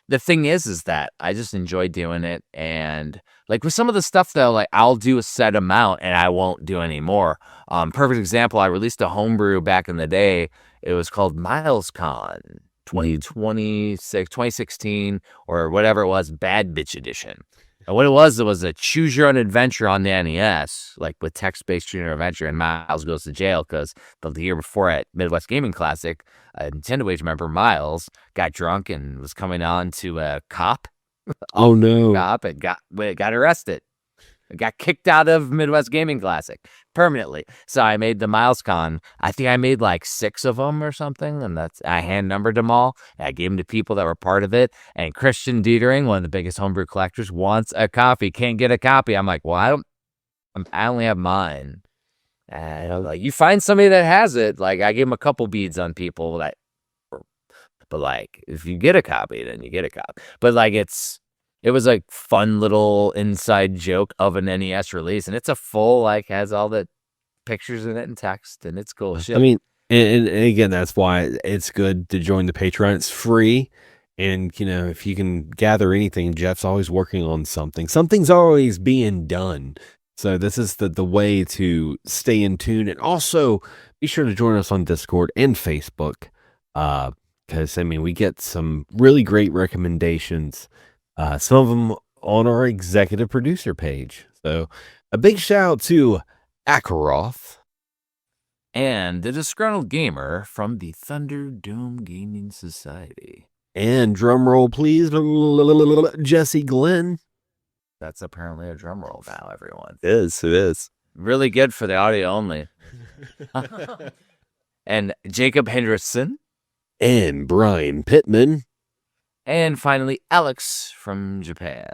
S2: the thing is that I just enjoy doing it. And like with some of the stuff though, like I'll do a set amount and I won't do any more. Perfect example, I released a homebrew back in the day. It was called MilesCon 2016 or whatever it was, Bad Bitch Edition. And what it was a choose your own adventure on the NES, like with text-based choose your own adventure, and Miles goes to jail because the year before at Midwest Gaming Classic, a Nintendo Age member, Miles, got drunk and was coming on to a cop.
S1: Oh no.
S2: Cop and got arrested. Got kicked out of Midwest Gaming Classic permanently. So I made the Miles Con. I think I made like 6 of them or something, and I hand numbered them all. And I gave them to people that were part of it. And Christian Dietering, one of the biggest homebrew collectors, wants a copy. Can't get a copy. I'm like, well, I only have mine. And I'm like, you find somebody that has it. Like I gave him a couple beads on people that. But like, if you get a copy, then you get a copy. But like, it was a fun little inside joke of an NES release, and it's a full, like, has all the pictures in it and text, and it's cool shit.
S1: I mean, and again, that's why it's good to join the Patreon. It's free, and if you can gather anything, Jeff's always working on something. Something's always being done. So this is the way to stay in tune, and also be sure to join us on Discord and Facebook, because we get some really great recommendations. Some of them on our executive producer page. So a big shout out to Akaroth.
S2: And the Disgruntled Gamer from the Thunderdome Gaming Society.
S1: And drum roll, please, Jesse Glenn.
S2: That's apparently a drum roll now, everyone.
S1: It is.
S2: Really good for the audio only. And Jacob Henderson.
S1: And Brian Pittman.
S2: And finally, Alex from Japan.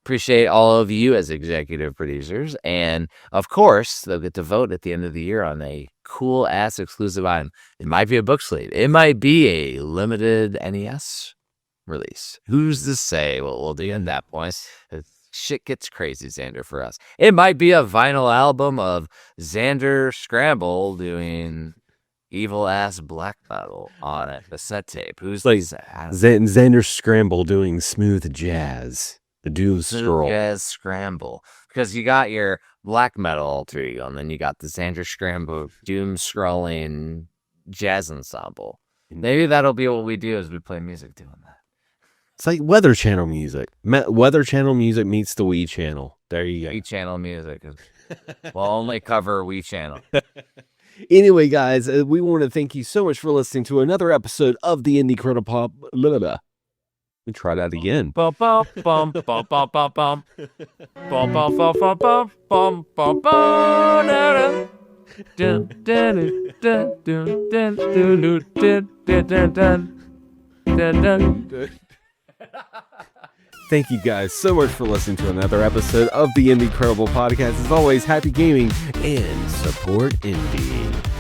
S2: Appreciate all of you as executive producers. And of course, they'll get to vote at the end of the year on a cool ass exclusive item. It might be a book sleeve. It might be a limited NES release. Who's to say what we'll do at that point? Shit gets crazy, Xander, for us. It might be a vinyl album of Xander Scramble doing evil ass black metal on it, cassette tape. Who's like
S1: Xander Scramble doing smooth jazz, the doom scroll.
S2: Jazz Scramble, because you got your black metal alter ego, and then you got the Xander Scramble doom scrolling jazz ensemble. Maybe that'll be what we do as we play music doing that.
S1: It's like Weather Channel music. Weather Channel music meets the Wii Channel. There you go.
S2: Wii Channel music. We'll only cover Wii Channel.
S1: Anyway, guys, we want to thank you so much for listening to another episode of the Indie Chrono Pop. Let me try that again. Thank you guys so much for listening to another episode of the Indie Credible Podcast. As always, happy gaming and support indie.